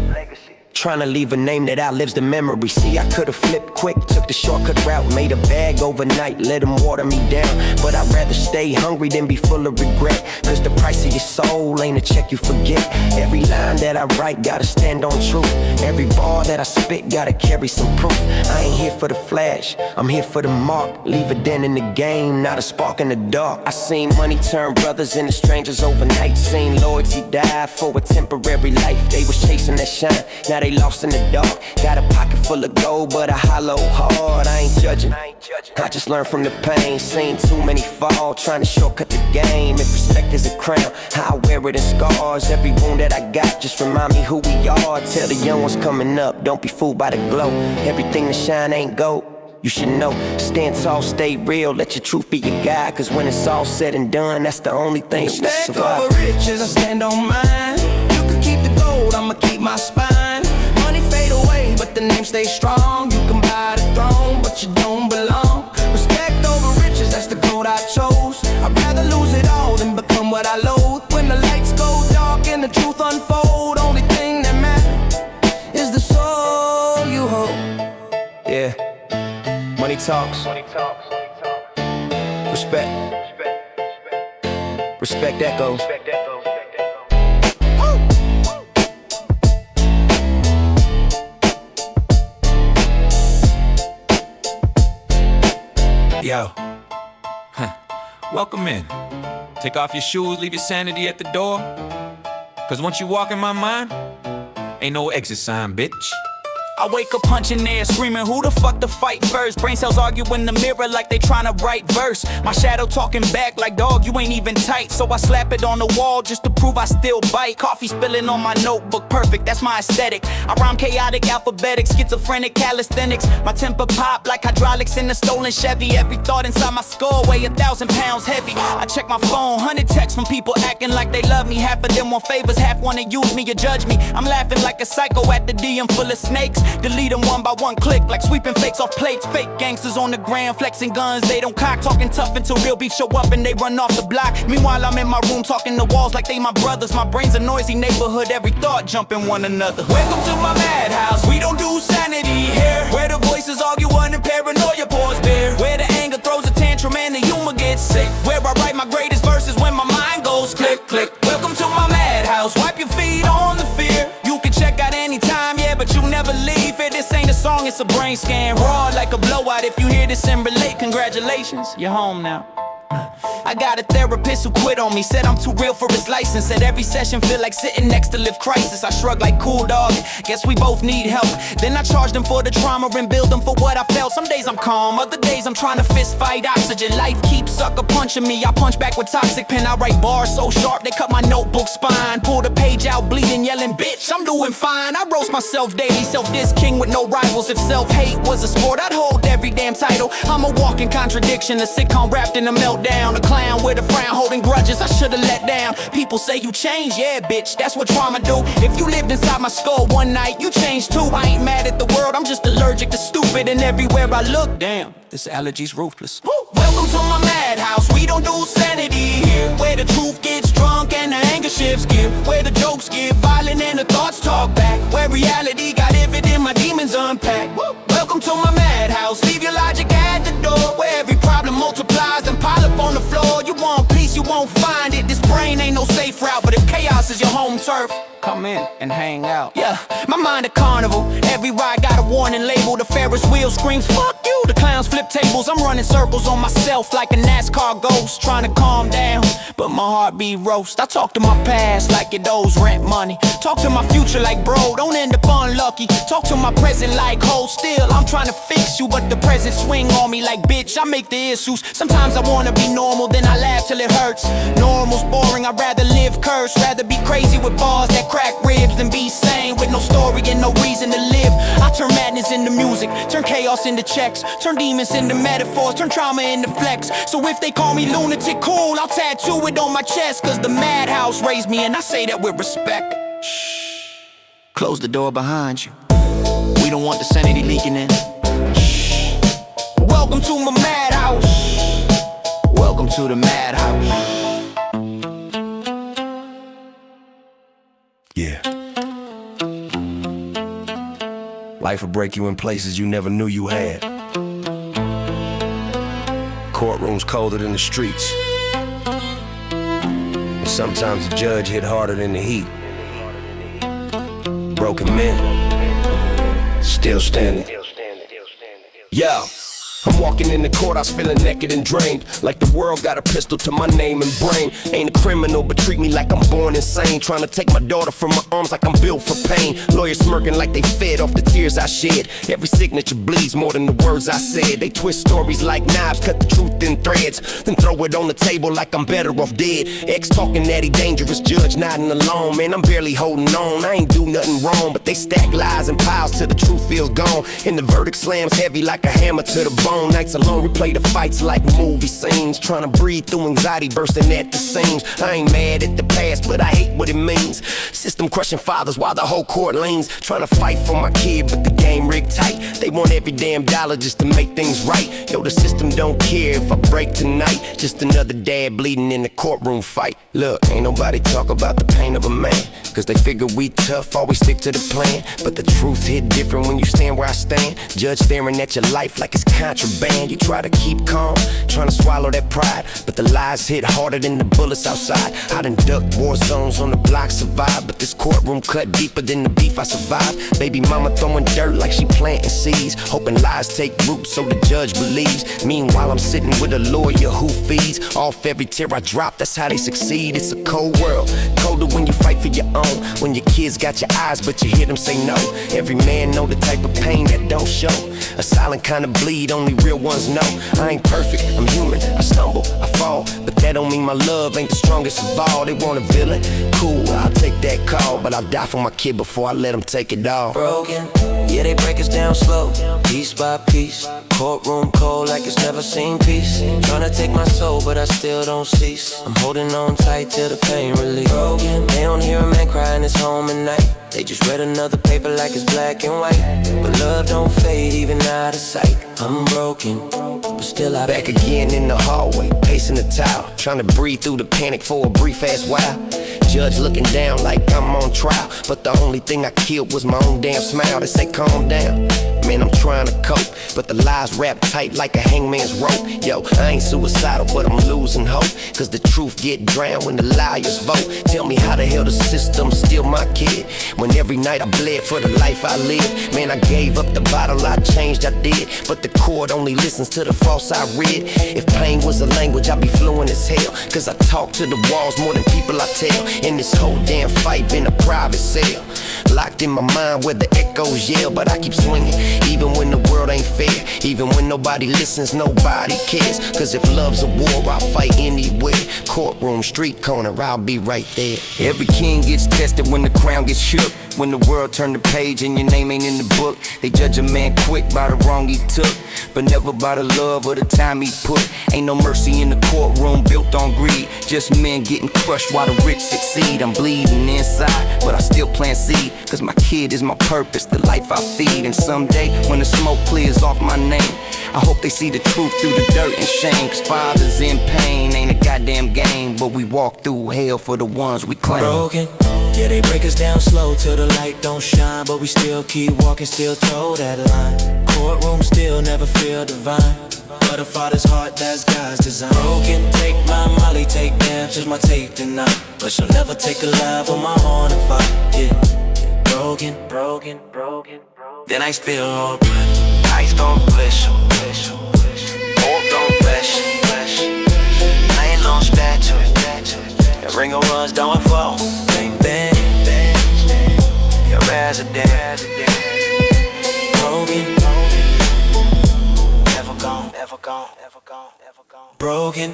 Trying to leave a name that outlives the memory. See, I could've flipped quick, took the shortcut route, made a bag overnight, let them water me down. But I'd rather stay hungry than be full of regret. Cause the price of your soul ain't a check you forget. Every line that I write gotta stand on truth. Every bar that I spit gotta carry some proof. I ain't here for the flash, I'm here for the mark. Leave a dent in the game, not a spark in the dark. I seen money turn brothers into strangers overnight. Seen loyalty die for a temporary life. They was chasing that shine, now they lost in the dark. Got a pocket full of gold, but a hollow heart. I ain't judging, I just learned from the pain. Seen too many fall, trying to shortcut the game. If respect is a crown, I wear it in scars. Every wound that I got just remind me who we are. Tell the young ones coming up, don't be fooled by the glow. Everything that shine ain't gold, you should know. Stand tall, stay real, let your truth be your guide. Cause when it's all said and done, that's the only thing that Respect survive. over riches, I stand on mine. You can keep the gold, I'ma keep my spine. Money fade away, but the name stays strong. You can buy the throne, but you don't belong. Respect over riches, that's the code I chose. I'd rather lose it all than become what I loathe. When the lights go dark and the truth unfold, only thing that matters is the soul you hold. Yeah, money talks. Respect. Respect echoes. Yo, welcome in. Take off your shoes, leave your sanity at the door. Cause once you walk in my mind, ain't no exit sign, bitch. I wake up punching air, screaming, who the fuck to fight first? Brain cells argue in the mirror like they tryna write verse. My shadow talking back like, dog, you ain't even tight. So I slap it on the wall just to prove I still bite. Coffee spilling on my notebook, perfect, that's my aesthetic. I rhyme chaotic, alphabetic, schizophrenic, calisthenics. My temper pop like hydraulics in a stolen Chevy. Every thought inside my skull weigh 1,000 pounds heavy. I check my phone, 100 texts from people acting like they love me. Half of them want favors, half wanna use me or judge me. I'm laughing like a psycho at the DM full of snakes. Delete them one by one click, like sweeping fakes off plates. Fake gangsters on the ground, flexing guns, they don't cock. Talking tough until real beef show up and they run off the block. Meanwhile, I'm in my room talking to walls like they my brothers. My brain's a noisy neighborhood, every thought jumping one another. Welcome to my madhouse, we don't do sanity here. Where the voices argue and paranoia pours beer. Where the anger throws a tantrum and the humor gets sick. Where I write my greatest verses when my mind goes click, click. Welcome to my madhouse, wipe your feet on the fear. You can check out anytime, yeah, but you never leave it. This ain't a song, it's a brain scan. Raw like a blowout, if you hear this and relate, congratulations, you're home now. I got a therapist who quit on me, said I'm too real for his license. Said every session feel like sitting next to live crisis. I shrug like cool dog, guess we both need help. Then I charged him for the trauma and billed him for what I felt. Some days I'm calm, other days I'm trying to fist fight oxygen. Life keeps sucker punching me, I punch back with toxic pen. I write bars so sharp they cut my notebook spine. Pull the page out bleeding, yelling bitch, I'm doing fine. I roast myself daily, self-diss king with no rivals. If self-hate was a sport, I'd hold every damn title. I'm a walking contradiction, a sitcom wrapped in a meltdown. A clown with a frown, holding grudges I should've let down. People say you changed, yeah bitch, that's what trauma do. If you lived inside my skull one night, you changed too. I ain't mad at the world, I'm just allergic to stupid. And everywhere I look, damn, this allergy's ruthless. Welcome to my madhouse, we don't do sanity here. Where the truth gets drunk and the anger shifts gear. Where the jokes get violent and the thoughts talk back. Where reality got vivid and my demons unpack. Welcome to my madhouse, leave your logic at the door. Where every problem multiplies and pile up on the floor. You want peace, you won't find it. This brain ain't no safe route, but if chaos is your home turf, come in and hang out. Yeah, my mind a carnival, every ride got a warning label. The Ferris wheel screams, fuck you The clowns flip tables, I'm running circles on myself like a NASCAR ghost, trying to calm down, but my heart be roast. I talk to my past like it owes rent money. Talk to my future like, bro, don't end up unlucky. Talk to my present like, hold still, I'm trying to fix you, but the present swing on me like, bitch, I make the issues. Sometimes I wanna be normal, then I laugh till it hurts. Normal's boring, I'd rather live cursed. Rather be crazy with bars that crack ribs than be sane with no story and no reason to live. I turn madness into music, turn chaos into checks, turn demons into metaphors, turn trauma into flex. So if they call me lunatic, cool, I'll tattoo it on my chest. Cause the madhouse raised me and I say that with respect. Shh, close the door behind you. We don't want the sanity leaking in. Shh, welcome to my madhouse. Welcome to the madhouse. Yeah. Life will break you in places you never knew you had. Courtrooms colder than the streets. And sometimes the judge hit harder than the heat. Broken men, still standing. Yo. I'm walking in the courthouse feeling naked and drained, like the world got a pistol to my name and brain. Ain't a criminal but treat me like I'm born insane, trying to take my daughter from my arms like I'm built for pain. Lawyers smirking like they fed off the tears I shed. Every signature bleeds more than the words I said. They twist stories like knives, cut the truth in threads, then throw it on the table like I'm better off dead. Ex talking that he dangerous, judge nodding alone. Man, I'm barely holding on, I ain't do nothing wrong, but they stack lies and piles till the truth feels gone. And the verdict slams heavy like a hammer to the bone. Nights alone, replay the fights like movie scenes, trying to breathe through anxiety bursting at the seams. I ain't mad at the past, but I hate what it means. System crushing fathers while the whole court leans, trying to fight for my kid, but the game rigged tight. They want every damn dollar just to make things right. Yo, the system don't care if I break tonight. Just another dad bleeding in the courtroom fight. Look, ain't nobody talk about the pain of a man, cause they figure we tough, always stick to the plan. But the truth hit different when you stand where I stand. Judge staring at your life like it's contraband. You try to keep calm, trying to swallow that pride, but the lies hit harder than the bullets outside. I done ducked war zones on the block, survived, but this courtroom cut deeper than the beef I survived. Baby mama throwing dirt like she planting seeds, hoping lies take root so the judge believes. Meanwhile I'm sitting with a lawyer who feeds off every tear I drop, that's how they succeed. It's a cold world, colder when you fight for your own, when your kids got your eyes but you hear them say no. Every man know the type of pain that don't show, a silent kind of bleed only real ones know. I ain't perfect, I'm human, I stumble, I fall, but that don't mean my love ain't the strongest of all. They want a villain, cool, I'll take that call, but I'll die for my kid before I let them take it all. Broken, yeah, they break us down slow, piece by piece. Courtroom cold like it's never seen peace. Tryna take my soul, but I still don't cease. I'm holding on tight till the pain release. Broken, they don't hear a man crying his home at night. They just read another paper like it's black and white. But love don't fade even out of sight. I'm broken, but still I back again in the hallway, pacing the towel, trying to breathe through the panic for a brief ass while. Judge looking down like I'm on trial, but the only thing I killed was my own damn smile. They say calm down, man, I'm trying to cope, but the lies wrap tight like a hangman's rope. Yo, I ain't suicidal, but I'm losing hope, cause the truth get drowned when the liars vote. Tell me how the hell the system steal my kid, when every night I bled for the life I live. Man, I gave up the bottle, I changed, I did, but the court only listens to the false I read. If pain was a language, I'd be fluent as hell, cause I talk to the walls more than people I tell. And this whole damn fight been a private sale, locked in my mind where the echoes yell, but I keep swinging, even when the world ain't fair, even when nobody listens, nobody cares. Cause if love's a war, I'll fight anywhere. Courtroom, street corner, I'll be right there. Every king gets tested when the crown gets shook, when the world turn the page and your name ain't in the book. They judge a man quick by the wrong he took, but never by the love or the time he put. Ain't no mercy in the courtroom built on greed, just men getting crushed while the rich succeed. I'm bleeding inside, but I still plant seed, cause my kid is my purpose, the life I feed. And someday when the smoke clears off my name, I hope they see the truth through the dirt and shame. Cause fathers in pain ain't a goddamn game, but we walk through hell for the ones we claim. Broken, yeah, they break us down slow till the light don't shine, but we still keep walking, still toe that line. Courtroom still never feel divine, but a father's heart, that's God's design. Broken, take my molly, take damn, just my tape tonight, but she'll never take a life on my horn and fight. Yeah, broken, broken, broken, broken. Then I spill all breath. Ice gon' blish 'em. Pork gon' flesh. I ain't no statue. The ringer runs down fall. Bang bang. Your resident. Broken. Never gone. Broken.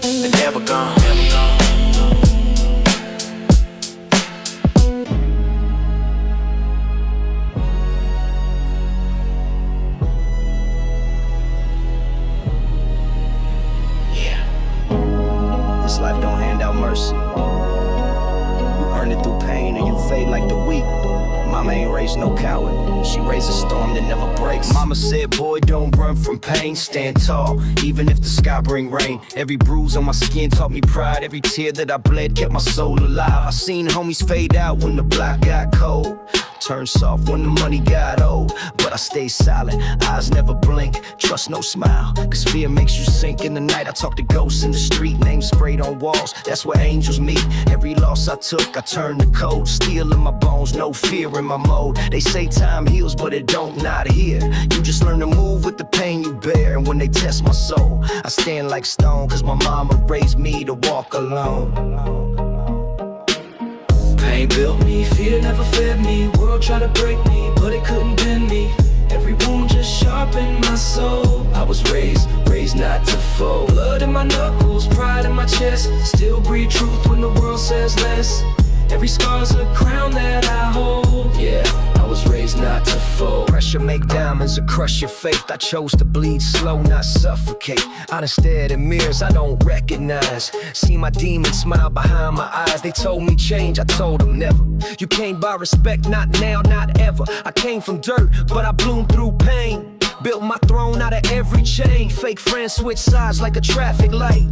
They're never gone. This life don't hand out mercy. You earn it through pain and you fade like the weak. Mama ain't raised no coward. She raised a storm that never breaks. Mama said, boy, don't run from pain. Stand tall, even if the sky bring rain. Every bruise on my skin taught me pride. Every tear that I bled kept my soul alive. I seen homies fade out when the block got cold. Turned soft when the money got old. But I stayed silent, eyes never blink. Trust no smile, cause fear makes you sink in the night. I talk to ghosts in the street, names sprayed on walls. That's where angels meet. Every loss I took, I turned to cold. Steel in my bones, no fear in my mode. They say time heals, but it don't, not here. You just learn to move with the pain you bear. And when they test my soul, I stand like stone. Cause my mama raised me to walk alone. Pain built me, fear never fed me. World tried to break me, but it couldn't bend me. Every wound just sharpened my soul. I was raised not to fold. Blood in my knuckles, pride in my chest. Still breathe truth when the world says less. Every scar's a crown that I hold. Yeah, I was raised not to fold. Pressure make diamonds or crush your faith. I chose to bleed slow, not suffocate. I done stared in mirrors I don't recognize. See my demons smile behind my eyes. They told me change, I told them never. You can't buy respect, not now, not ever. I came from dirt, but I bloomed through pain. Built my throne out of every chain. Fake friends switch sides like a traffic light.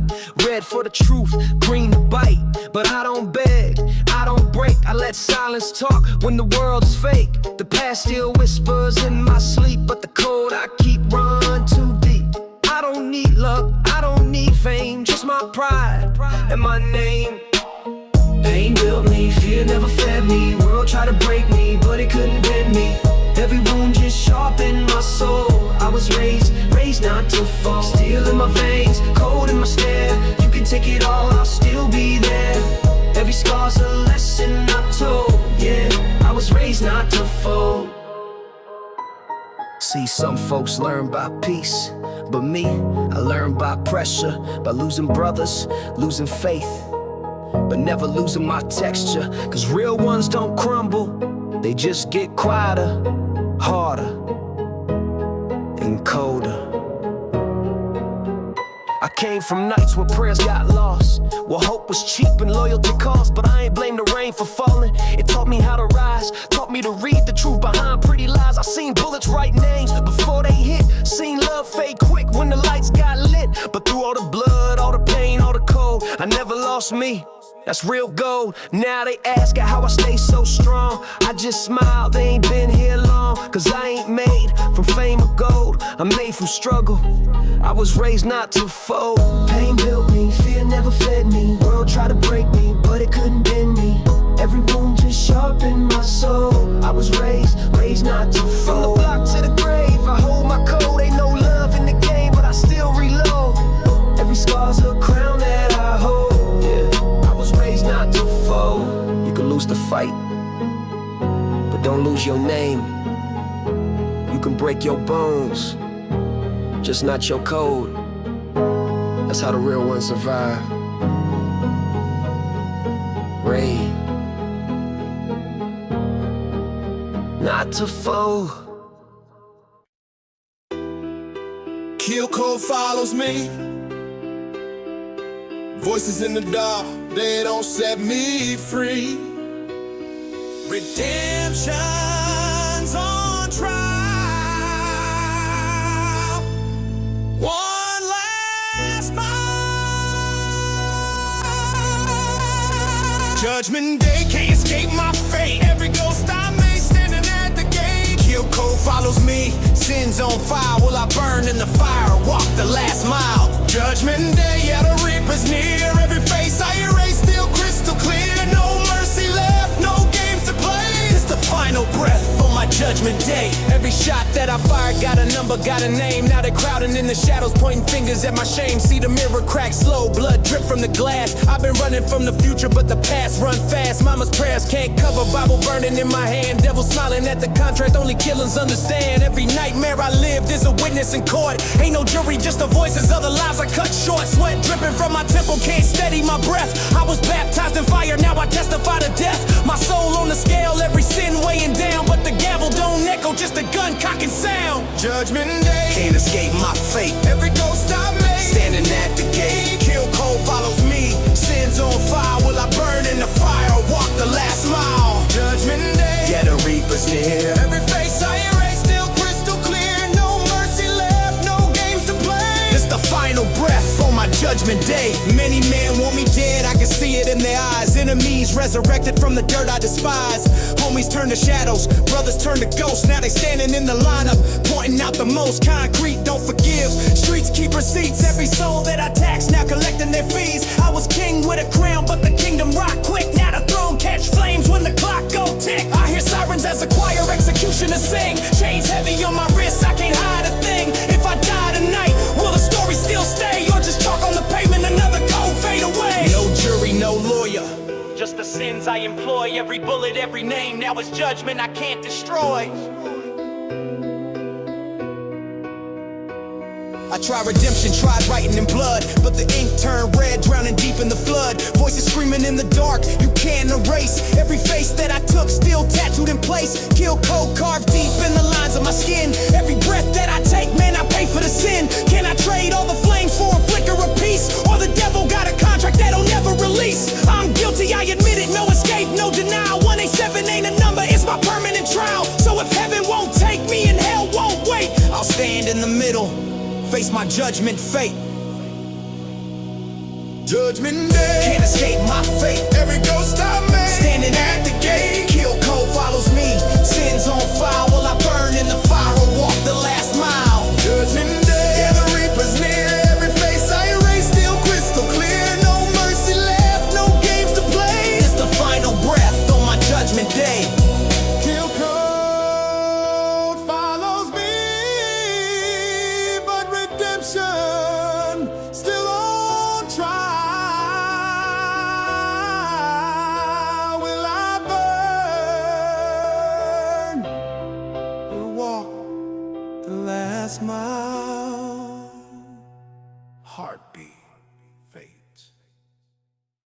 Red for the truth, green to bite. But I don't beg, I don't break. I let silence talk when the world's fake. The past still whispers in my sleep, but the code I keep run too deep. I don't need luck, I don't need fame, just my pride and my name. Pain built me, fear never fed me. World tried to break me, but it couldn't bend me. Every wound just sharpened my soul. I was raised not to fall. Steel in my veins, cold in my stare. You can take it all, I'll still be there. Every scar's a lesson I told. Yeah, I was raised not to fold. See, some folks learn by peace, but me, I learned by pressure. By losing brothers, losing faith, but never losing my texture. Cause real ones don't crumble, they just get quieter, harder, and colder. I came from nights where prayers got lost, where hope was cheap and loyalty cost. But I ain't blame the rain for falling. It taught me how to rise, taught me to read the truth behind pretty lies. I seen bullets write names before they hit. Seen love fade quick when the lights got lit. But through all the blood, all the pain, all the cold, I never lost me. That's real gold. Now they ask how I stay so strong. I just smile, they ain't been here long. Cause I ain't made from fame or gold, I'm made from struggle. I was raised not to fold. Pain built me, fear never fed me. World tried to break me, but it couldn't bend me. Every wound just sharpened my soul. I was raised not to fold. From the block to the grave, I hold my code. Ain't no love in the game, but I still reload. Every scar's a crown that I hold. Raised not to fold. You can lose the fight, but don't lose your name. You can break your bones, just not your code. That's how the real ones survive. Ray, not to fold. Kill code follows me. Voices in the dark, they don't set me free. Redemption's on trial. One last mile. Judgment day, can't escape my fate. Every ghost I made standing at the gate. Kill code follows me. Sins on fire, will I burn in the fire? Walk the last mile. Judgment day, yeah, the reaper's near. Every face I erase, still crystal clear. No mercy left, no games to play. It's the final judgment day. Every shot that I fired got a number, got a name. Now they're crowding in the shadows, pointing fingers at my shame. See the mirror crack slow, blood drip from the glass. I've been running from the future, but the past run fast. Mama's prayers can't cover, Bible burning in my hand. Devil smiling at the contract, only killers understand. Every nightmare I lived is a witness in court. Ain't no jury, just the voices of the lies I cut short. Sweat dripping from my temple, can't steady my breath. I was baptized in fire, now I testify to death. My soul on the scale, every sin weighing down. But the gavel don't echo, just a gun cocking sound. Judgment day, Can't escape my fate. every ghost I made. Standing at the gate, kill cold follows me. Sins on fire, will I burn in the fire or walk the last mile? Judgment day, Yeah, the reaper's near. every face I erase, still crystal clear. No mercy left, no games to play. This the final breath on my judgment day. Many men want me dead, I can see it in their eyes. Enemies resurrected from the dirt I despise. Homies turn to shadows, brothers turn to ghosts. Now they standing in the lineup, pointing out the most concrete. Don't forgive, streets keep receipts. Every soul that I tax, now collecting their fees. I was king with a crown, but the kingdom rock quick. Now the throne catch flames when the clock go tick. I hear sirens as a choir executioners sing. Chains heavy on my wrists, I can't hide a thing. If I die tonight, will the story still stay? Or just chalk on the pavement, another cold fade away? No jury, no lawyer, just the sins I employ. Every bullet, every name, now it's judgment I can't destroy. I tried redemption, tried writing in blood, but the ink turned red, drowning deep in the flood. Voices screaming in the dark, you can't erase. Every face that I took, still tattooed in place. Kill code carved deep in the lines of my skin. Every breath that I take, man, I pay for the sin. Can I trade all the flames for a flicker of peace? Or the devil got a contract that'll never release? I'm guilty, I admit it, no escape, no denial. 187 ain't a number, it's my permanent trial. So if heaven won't take me and hell won't wait, I'll stand in the middle, face my judgment fate. Judgment day, Can't escape my fate. every ghost I made. Standing at the gate, kill code follows me. Sins on fire, will I burn in the fire or walk the last mile? Judgment day, yeah, the reaper's near. Every face I erase, still crystal clear. No mercy left, no games to play. It's the final breath on my judgment day. Kill code follows me, but redemption still on trial. Will I burn or walk the last mile? Heartbeat, faith.